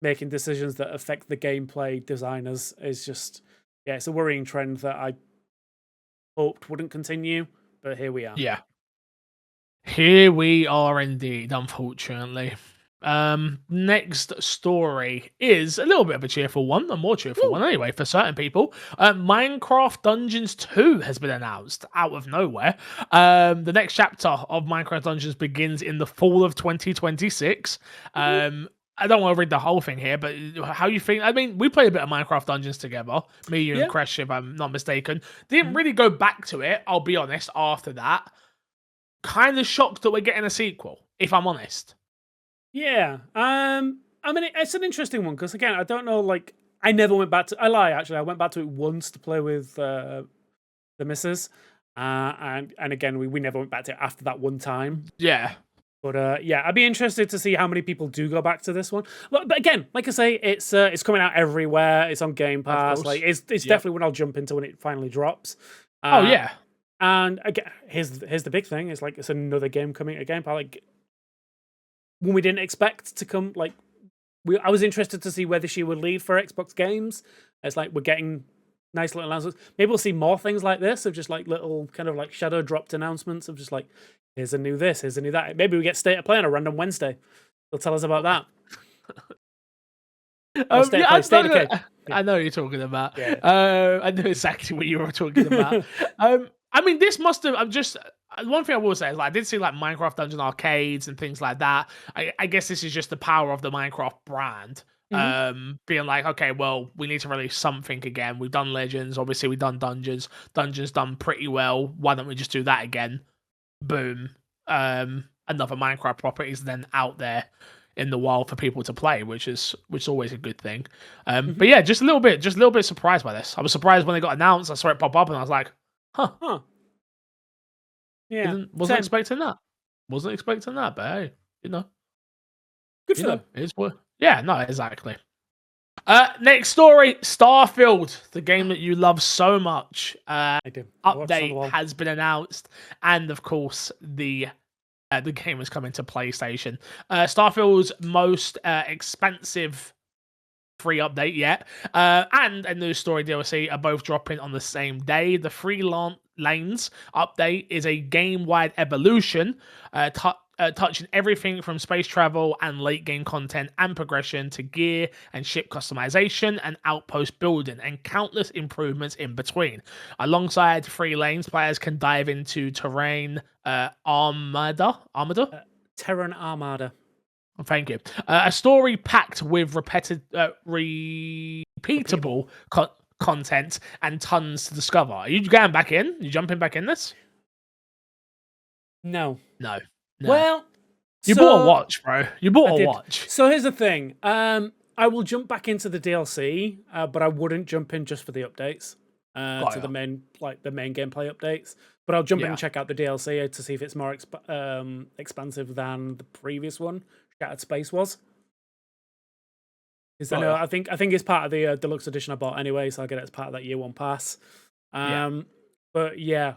making decisions that affect the gameplay designers is just it's a worrying trend that I hoped wouldn't continue, but here we are. Yeah. Here we are indeed, unfortunately. Next story is a little bit of a cheerful one, a more cheerful one anyway for certain people. Minecraft Dungeons 2 has been announced out of nowhere. The next chapter of Minecraft Dungeons begins in the fall of 2026. I don't want to read the whole thing here, but how you think? I mean, we played a bit of Minecraft Dungeons together, me, you, and Crash, if I'm not mistaken. Didn't really go back to it, I'll be honest, after that. Kind of shocked that we're getting a sequel, if I'm honest. Yeah. I mean, it's an interesting one, because again, I don't know, like, I never went back to... I lie, actually. I went back to it once to play with the missus. And again, we never went back to it after that one time. Yeah. But yeah, I'd be interested to see how many people do go back to this one. But again, like I say, it's coming out everywhere. It's on Game Pass. Like it's definitely what I'll jump into when it finally drops. Oh yeah. And again, here's the big thing: it's like it's another game coming to Game Pass. Like when we didn't expect to come, like I was interested to see where this year would lead for Xbox games. It's like we're getting nice little announcements. Maybe we'll see more things like this of just like little kind of like shadow dropped announcements of just like, here's a new this, here's a new that. Maybe we get State of Play on a random Wednesday. They'll tell us about that. I know what you're talking about. Yeah. I know exactly what you were talking about. I mean, this must have. I'm just one thing I will say is like I did see like Minecraft Dungeon arcades and things like that. I guess this is just the power of the Minecraft brand. Being like, okay, well, we need to release something again. We've done Legends, obviously we've done Dungeons. Dungeons done pretty well. Why don't we just do that again? Boom. Another Minecraft property is then out there in the wild for people to play, which is always a good thing. But yeah, just a little bit surprised by this. I was surprised when it got announced. I saw it pop up and I was like, huh. Yeah. Wasn't expecting that. Wasn't expecting that, but hey, good for them. It's what. Yeah, no, exactly. Next story, Starfield, the game that you love so much. I do. Update has been announced, and of course the game is coming to PlayStation. Starfield's most expensive free update yet, and a new story DLC are both dropping on the same day. The Freelance Lanes update is a game-wide evolution, touching everything from space travel and late game content and progression to gear and ship customization and outpost building and countless improvements in between. Alongside Free Lanes, players can dive into Terrain Armada? Terran Armada. Thank you. A story packed with repeatable content and tons to discover. Are you going back in? You jumping back in this? No. Well, you bought a watch, bro. You bought a watch. So here's the thing. I will jump back into the DLC, but I wouldn't jump in just for the updates. To the main gameplay updates. But I'll jump in and check out the DLC to see if it's more expansive than the previous one, Shattered Space was. Because I think it's part of the deluxe edition I bought anyway, so I'll get it as part of that year one pass. But yeah.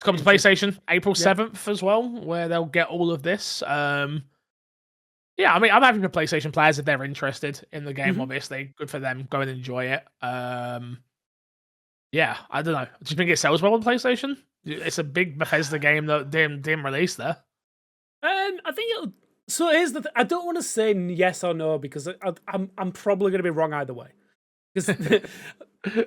It's coming to PlayStation April 7th as well, where they'll get all of this. Yeah, I mean, I'm happy for PlayStation players if they're interested in the game, obviously. Good for them. Go and enjoy it. Yeah, I don't know. Do you think it sells well on PlayStation? It's a big Bethesda game that didn't release there. I think it'll... So here's the thing. I don't want to say yes or no because I'm probably going to be wrong either way. Because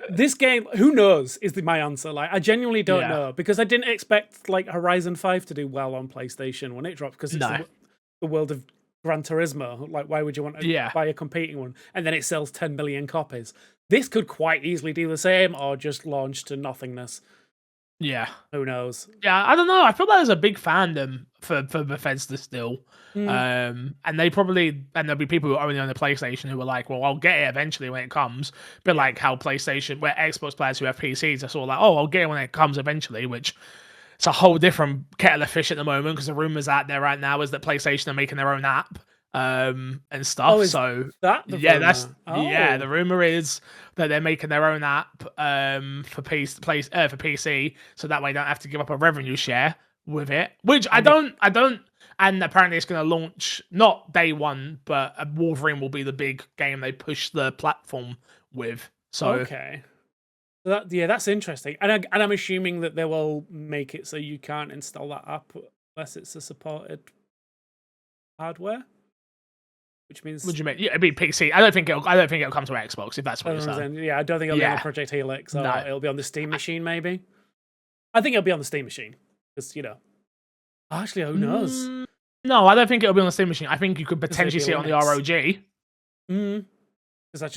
this game, who knows, is my answer. Like, I genuinely don't know because I didn't expect like Horizon 5 to do well on PlayStation when it dropped because it's the world of Gran Turismo. Like, why would you want to buy a competing one? And then it sells 10 million copies. This could quite easily do the same or just launch to nothingness. Yeah. Who knows? Yeah, I don't know. I feel like there's a big fandom for Bethesda still. And there'll be people who are only on the PlayStation who are like, well, I'll get it eventually when it comes. But like how PlayStation, where Xbox players who have PCs are sort of like, oh, I'll get it when it comes eventually, which it's a whole different kettle of fish at the moment because the rumors out there right now is that PlayStation are making their own app. And stuff. The rumor is that they're making their own app for PC, so that way they don't have to give up a revenue share with it. Which I don't. And apparently it's going to launch not day one, but Wolverine will be the big game they push the platform with. So okay, that's interesting. And I'm assuming that they will make it so you can't install that app unless it's a supported hardware. Which means, what do you mean? Yeah, it'd be PC. I don't think it'll come to Xbox if that's what you're saying. Yeah, I don't think it'll be on Project Helix. Or it'll be on the Steam machine, maybe. I think it'll be on the Steam machine because actually, who knows? No, I don't think it'll be on the Steam machine. I think you could potentially see it on the ROG. Because that's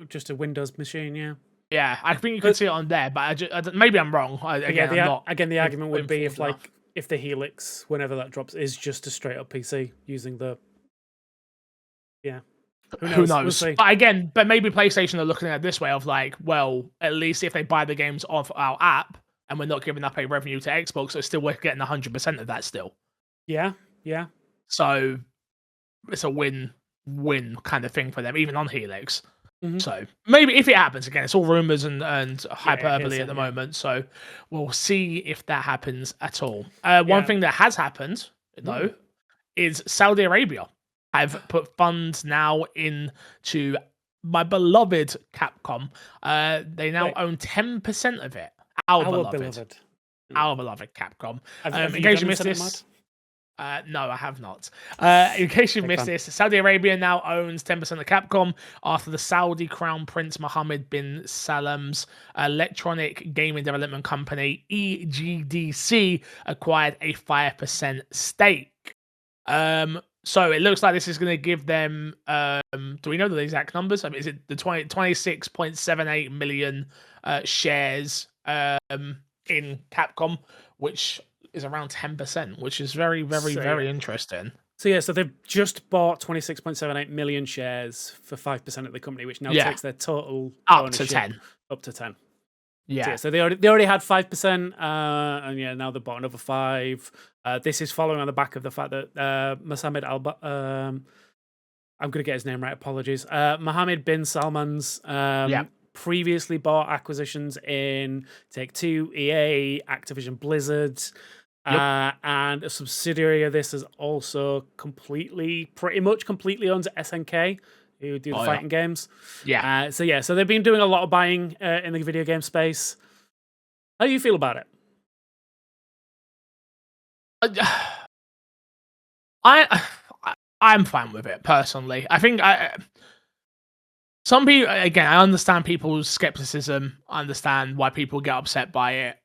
just a Windows machine, yeah. Yeah, I think you could see it on there, but maybe I'm wrong. The argument would be if the Helix, whenever that drops, is just a straight up PC using the. Yeah. Who We'll knows? see. But again, but maybe PlayStation are looking at it this way of like, well, at least if they buy the games off our app and we're not giving up a revenue to Xbox, so still we're getting 100% of that still. Yeah. So it's a win-win kind of thing for them, even on Helix. Mm-hmm. So maybe if it happens again, it's all rumors and hyperbole at the moment. So we'll see if that happens at all. One thing that has happened though is Saudi Arabia have put funds now into my beloved Capcom. They now own 10% of it. Our beloved Capcom. Have In you case done you missed Senate this, mod? no, I have not. In case you missed this, Saudi Arabia now owns 10% of Capcom after the Saudi Crown Prince Mohammed bin Salam's electronic gaming development company, EGDC, acquired a 5% stake. So it looks like this is going to give them. Do we know the exact numbers? I mean, is it the 26.78 million shares in Capcom, which is around 10%, which is very, very, very interesting. So they've just bought 26.78 million shares for 5% of the company, which now takes their total up to 10. Up to 10. Yeah. So they already had 5%, and now they bought another 5. This is following on the back of the fact that Mohammed I'm going to get his name right. Apologies. Mohammed bin Salman's previously bought acquisitions in Take-Two, EA, Activision Blizzard, and a subsidiary of this is also pretty much completely owns SNK, who do the fighting games. So they've been doing a lot of buying in the video game space. How do you feel about it? I'm fine with it personally. I think some people, again, I understand people's skepticism. I understand why people get upset by it.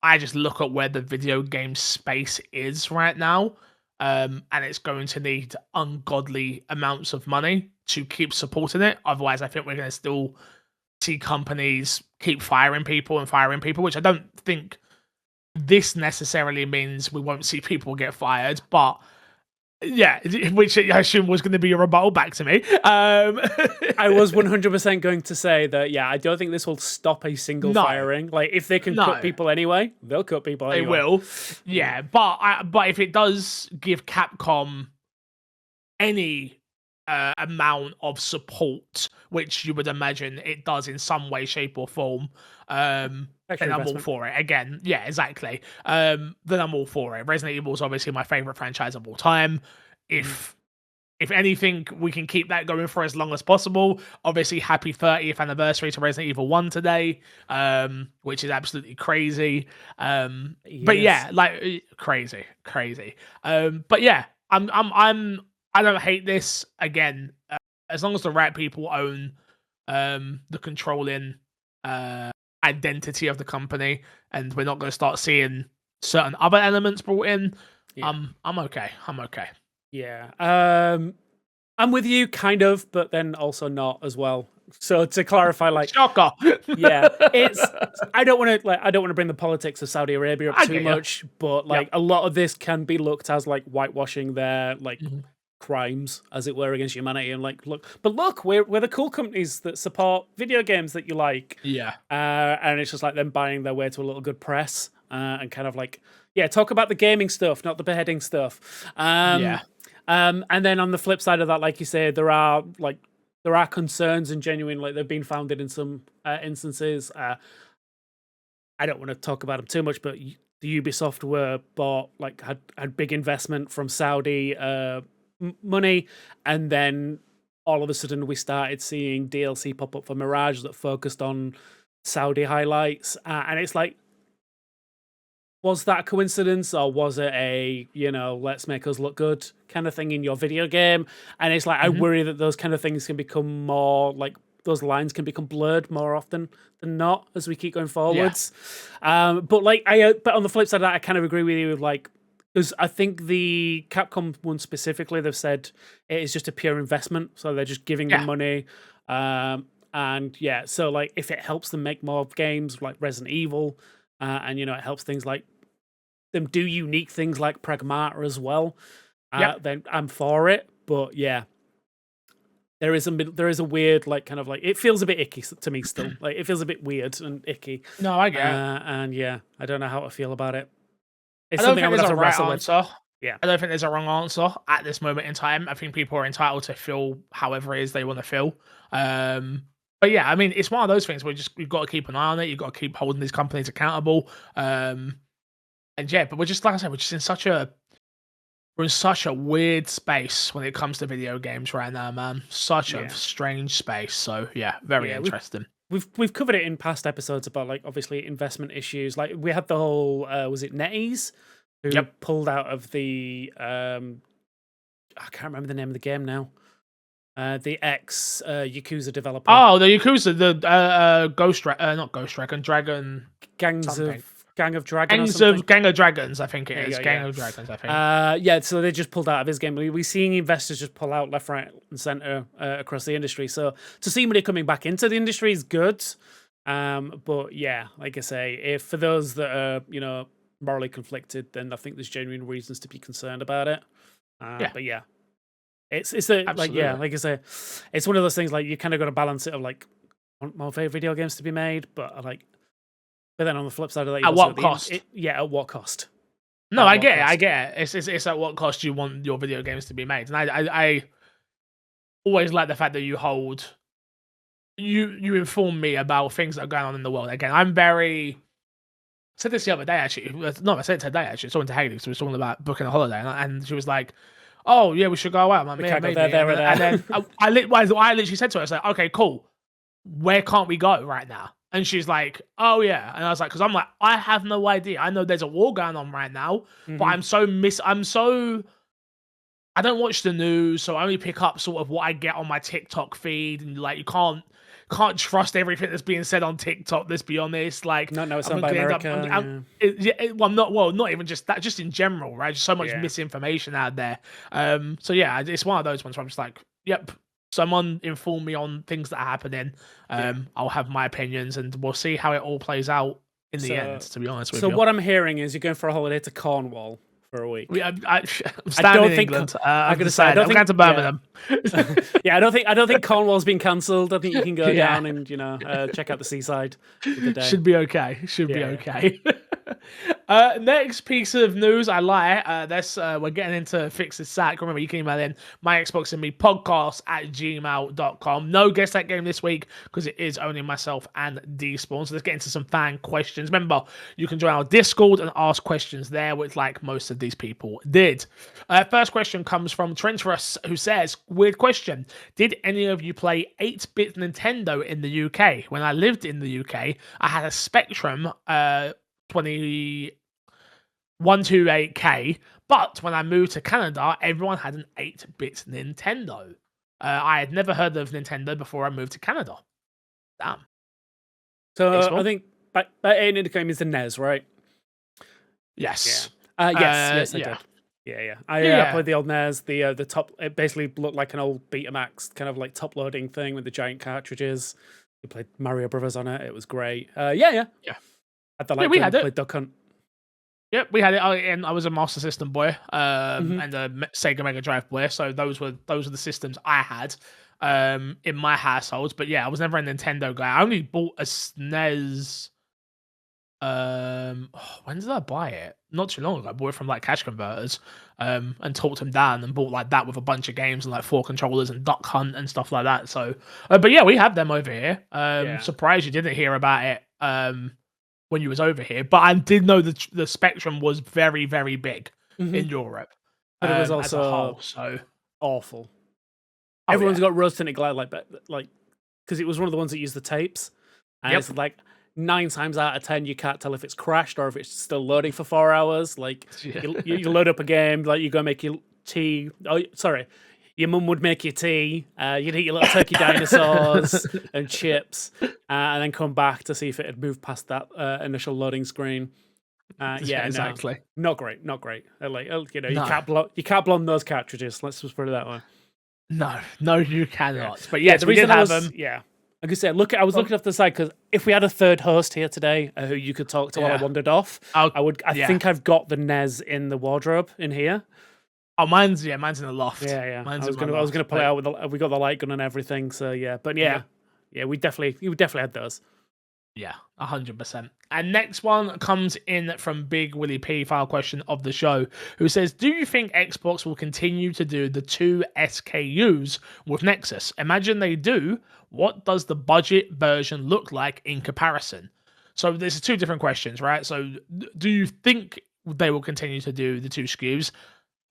I just look at where the video game space is right now, and it's going to need ungodly amounts of money to keep supporting it. Otherwise, I think we're going to still see companies keep firing people, which I don't think this necessarily means we won't see people get fired, but yeah, which I assume was going to be a rebuttal back to me. I was 100% going to say that, I don't think this will stop a single firing. Like, if they can cut people anyway, they'll cut people anyway. They will. Yeah, but if it does give Capcom any amount of support, which you would imagine it does in some way, shape, or form, then I'm all for it. Again, yeah, exactly. Then I'm all for it. Resident Evil is obviously my favorite franchise of all time. If anything, we can keep that going for as long as possible. Obviously, happy 30th anniversary to Resident Evil 1 today, which is absolutely crazy. But yeah, like crazy. But yeah, I don't hate this. Again, as long as the right people own the controlling identity of the company, and we're not going to start seeing certain other elements brought in, I'm okay. Yeah. I'm with you, kind of, but then also not as well. So to clarify, like, shocker. I don't want to bring the politics of Saudi Arabia up too much, but like a lot of this can be looked as like whitewashing their like crimes, as it were, against humanity, and like look, we're the cool companies that support video games that you like. And it's just like them buying their way to a little good press, and kind of like talk about the gaming stuff, not the beheading stuff. And then on the flip side of that, like you say, there are concerns, and genuine, like they've been founded in some instances. I don't want to talk about them too much, but the Ubisoft were bought, like had big investment from Saudi money, and then all of a sudden we started seeing DLC pop up for Mirage that focused on Saudi highlights, and it's like, was that a coincidence, or was it a let's make us look good kind of thing in your video game? And it's like I worry that those kind of things can become more like, those lines can become blurred more often than not as we keep going forwards. But on the flip side of that, I kind of agree with you with like, because I think the Capcom one specifically, they've said it is just a pure investment, so they're just giving them money. So like if it helps them make more games like Resident Evil, and it helps things like them do unique things like Pragmata as well, then I'm for it. But yeah, there is a weird kind of it feels a bit icky to me still. It feels a bit weird and icky. No, I get it. And yeah, I don't know how to feel about it. It's I don't something think I'm there's gonna a have to right wrestle answer. with. Yeah. I don't think there's a wrong answer at this moment in time. I think people are entitled to feel however it is they want to feel. But yeah, I mean, it's one of those things where we've got to keep an eye on it. You've got to keep holding these companies accountable. And yeah, but we're just, like I said, we're in such a weird space when it comes to video games right now, man. Such a strange space. So yeah, very interesting. We've covered it in past episodes about obviously investment issues. Like we had the whole was it NetEase who pulled out of the I can't remember the name of the game now. The ex Yakuza developer. Oh, the Yakuza, the not Ghost Dragon, Dragon Gang of Dragons. Gang of Dragons, I think it is. Gang of Dragons, I think. Yeah, so they just pulled out of his game. We're seeing investors just pull out left, right, and center across the industry. So to see money coming back into the industry is good. But yeah, like I say, if for those that are morally conflicted, then I think there's genuine reasons to be concerned about it. But yeah. It's like I say, it's one of those things you kind of got to balance it of I want more video games to be made, but but then on the flip side of that, at what cost? At what cost? No, I get it. It's at what cost you want your video games to be made, and I always like the fact that you inform me about things that are going on in the world. Again, I'm very. I said this the other day actually. No, I said it today actually. Talking to Haley, so we were talking about booking a holiday, and she was like, "Oh yeah, we should go out." I'm like, maybe. And then I literally said to her, "I was like, okay, cool. Where can't we go right now?" And she's like, "Oh yeah," and I was like, "Because I'm like, I have no idea. I know there's a war going on right now, but I don't watch the news, so I only pick up sort of what I get on my TikTok feed, and you can't trust everything that's being said on TikTok. Let's be honest. No, it's not by America. Not even just that, just in general, right? Just so much misinformation out there. So yeah, it's one of those ones where I'm just like, yep. Someone inform me on things that are happening. I'll have my opinions, and we'll see how it all plays out in the end. To be honest with you. So what I'm hearing is you're going for a holiday to Cornwall for a week. I'm staying in England. I'm going to Birmingham. Yeah, I don't think Cornwall's been cancelled. I think you can go down and check out the seaside for the day. Should be okay. Be okay. Next piece of news, we're getting into Fix This Sack. Remember, you can email in my Xbox and me podcast@gmail.com. No guest that game this week because it is only myself and Despawn. So let's get into some fan questions. Remember, you can join our Discord and ask questions there, which like most of these people did. First question comes from Trenturus, who says, weird question. Did any of you play 8-bit Nintendo in the UK? When I lived in the UK, I had a Spectrum 128K, but when I moved to Canada, everyone had an 8-bit Nintendo. I had never heard of Nintendo before I moved to Canada. Damn. So I think back in the game is the NES, right? Yes. Yes, I did. Yeah. I played the old NES. The top, it basically looked like an old Betamax kind of top loading thing with the giant cartridges. We played Mario Brothers on it. It was great. Yeah. We had it. Played Duck Hunt. Yep, we had it, and I was a Master System boy, and a Sega Mega Drive boy. So those were the systems I had in my household. But yeah, I was never a Nintendo guy. I only bought a SNES. When did I buy it? Not too long ago. I bought it from Cash Converters, and talked them down and bought that with a bunch of games and 4 controllers and Duck Hunt and stuff like that. So, but yeah, we have them over here. Surprised you didn't hear about it. When you was over here, but I did know the Spectrum was very, very big in Europe. But it was also as a whole, so awful. Everyone's got rose-tinted glass, because it was one of the ones that used the tapes, and it's 9 times out of 10 you can't tell if it's crashed or if it's still loading for 4 hours. You load up a game, you go make your tea. Oh, sorry. Your mum would make you tea. You'd eat your little turkey dinosaurs and chips, and then come back to see if it had moved past that initial loading screen. Exactly. No, not great. You can't blow those cartridges. Let's just put it that way. No, you cannot. But yes, the reason I was like I said, I was looking off the side because if we had a third host here today who you could talk to while I wandered off, I think I've got the NES in the wardrobe in here. Oh, mine's in the loft. Yeah. Mine's I was in my gonna loft, pull it but out with we got the light gun and everything. So yeah, but yeah, we definitely had those. yeah, 100%. And next one comes in from Big Willie P, final question of the show, who says, do you think Xbox will continue to do the 2 SKUs with Nexus? Imagine they do. What does the budget version look like in comparison? So there's 2 different questions, right? So do you think they will continue to do the 2 SKUs?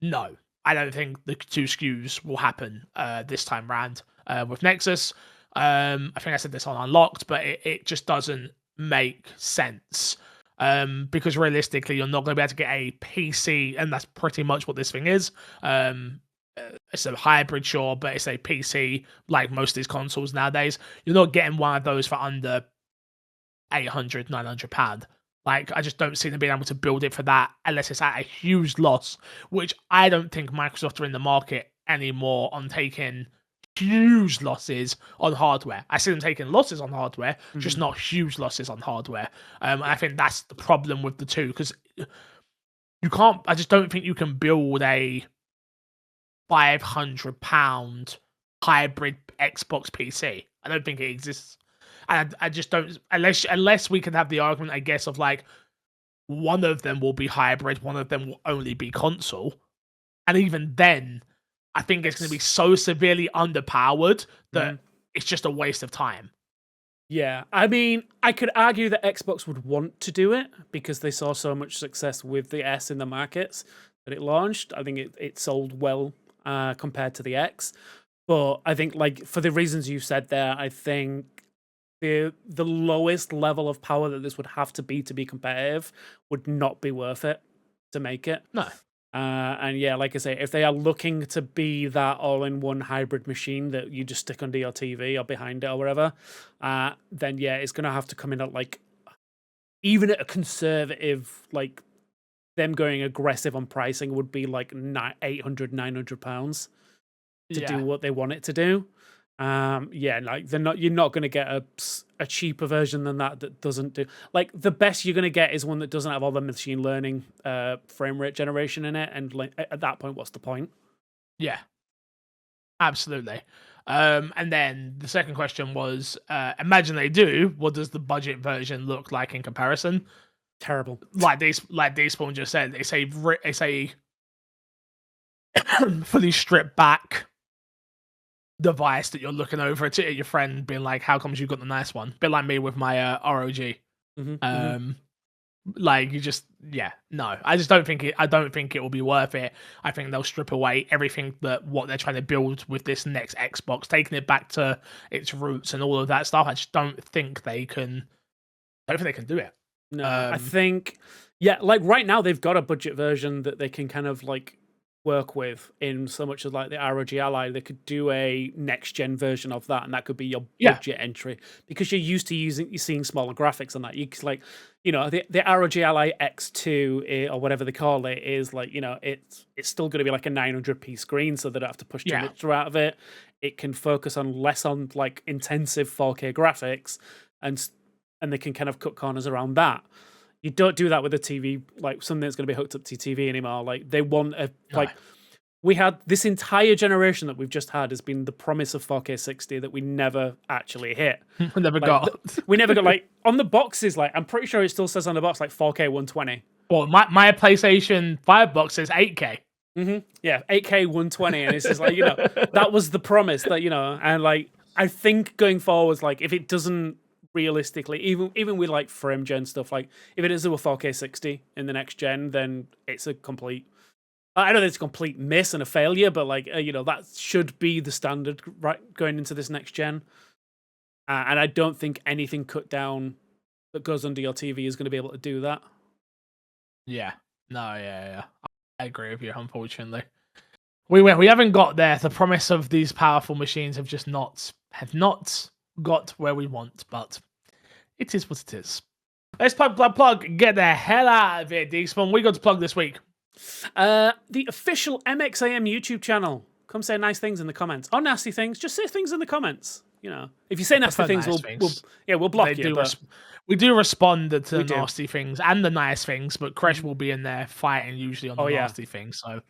No, I don't think the 2 SKUs will happen this time round with Nexus. I think I said this on Unlocked, but it just doesn't make sense. Because realistically, you're not going to be able to get a PC, and that's pretty much what this thing is. It's a hybrid, sure, but it's a PC like most of these consoles nowadays. You're not getting one of those for under 800, 900 pound. Like, I just don't see them being able to build it for that unless it's at a huge loss, which I don't think Microsoft are in the market anymore on taking huge losses on hardware. I see them taking losses on hardware, just not huge losses on hardware. I think that's the problem with the 2, because you can't. I just don't think you can build a £500 hybrid Xbox PC. I don't think it exists. And I just don't, unless we can have the argument, I guess, of like one of them will be hybrid, one of them will only be console, and even then, I think it's going to be so severely underpowered that it's just a waste of time. Yeah, I mean, I could argue that Xbox would want to do it because they saw so much success with the S in the markets that it launched. I think it sold well compared to the X, but I think, like, for the reasons you said there, I think the lowest level of power that this would have to be competitive would not be worth it to make it. No. And yeah, like I say, if they are looking to be that all-in-one hybrid machine that you just stick under your TV or behind it or whatever, then yeah, it's going to have to come in at, like, even at a conservative, like, them going aggressive on pricing would be like 800, 900 pounds to do what they want it to do. Yeah, like you're not going to get a cheaper version than that doesn't do, like, the best you're going to get is one that doesn't have all the machine learning frame rate generation in it, and like at that point, what's the point? Yeah, absolutely. And then the second question was, imagine they do, what does the budget version look like in comparison? Terrible. Like Despawn just said, it's a fully stripped back device that you're looking over at your friend being like, how comes you got the nice one? Bit like me with my ROG. Like, you just, no, I just don't think it will be worth it. I think they'll strip away everything that what they're trying to build with this next Xbox, taking it back to its roots and all of that stuff. I just don't think they can do it. No, I think, like right now they've got a budget version that they can kind of like work with, in so much as like the ROG Ally, they could do a next gen version of that, and that could be your budget entry, because you're used to seeing smaller graphics on that. You like, the ROG Ally X2 or whatever they call it is like, it's still going to be like a 900p screen, so they don't have to push too much out of it. It can focus on less on like intensive 4K graphics, and they can kind of cut corners around that. You don't do that with a TV, like something that's going to be hooked up to TV anymore. Like, they want like, we had this entire generation that we've just had has been the promise of 4K 60 that we never actually hit. We never got. We never got, like, on the boxes, like, I'm pretty sure it still says on the box, like, 4K 120. Well, my PlayStation 5 box says 8K. Yeah, 8K 120. And it's just like, that was the promise that, and like, I think going forwards, like, if it doesn't, realistically, even with like frame gen stuff, like if it is a 4K 60 in the next gen, then it's a complete, I don't think it's a complete miss and a failure, but like that should be the standard right going into this next gen. And I don't think anything cut down that goes under your TV is going to be able to do that. Yeah. No. Yeah. I agree with you. Unfortunately, we haven't got there. The promise of these powerful machines have not got where we want, but it is what it is. Let's plug, get the hell out of here, Despawn. We got to plug this week. The official MXAM YouTube channel. Come say nice things in the comments. Or nasty things, just say things in the comments. If you say nasty things, we'll block you. We do respond to the nasty things and the nice things, but Kresh will be in there fighting usually on the nasty things. So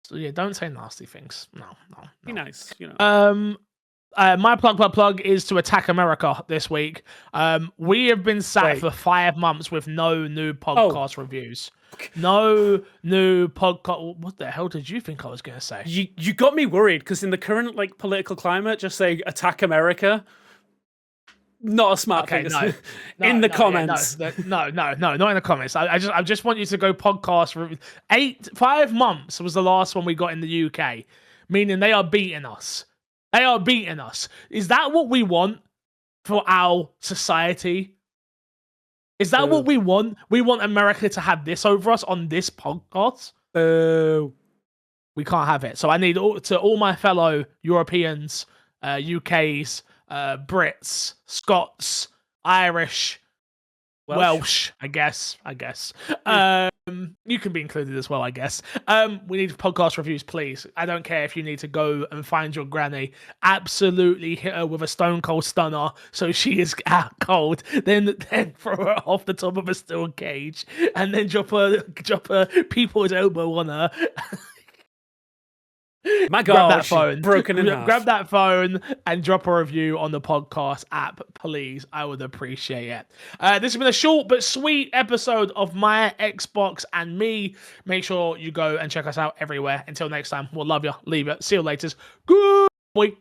So yeah, don't say nasty things. No. Be nice, My plug is to Attack America this week. We have been sat for 5 months with no new podcast reviews. No new podcast. What the hell did you think I was going to say? You got me worried because in the current political climate, just saying Attack America, not a smart thing. No, in the comments. No, not in the comments. I just want you to go podcast review. 5 months was the last one we got in the UK, meaning they are beating us. They are beating us. Is that what we want for our society? Is that what we want? We want America to have this over us on this podcast? We can't have it. So I need all my fellow Europeans, UKs, Brits, Scots, Irish, Welsh, I guess. You can be included as well, I guess. We need podcast reviews, please. I don't care if you need to go and find your granny, absolutely hit her with a stone cold stunner so she is out cold, then throw her off the top of a steel cage, and then drop her people's elbow on her. My God, grab that phone, broken in half. Grab that phone and drop a review on the podcast app, please. I would appreciate it. This has been a short but sweet episode of My Xbox and Me. Make sure you go and check us out everywhere. Until next time, we'll love you. Leave it. See you later. Good boy.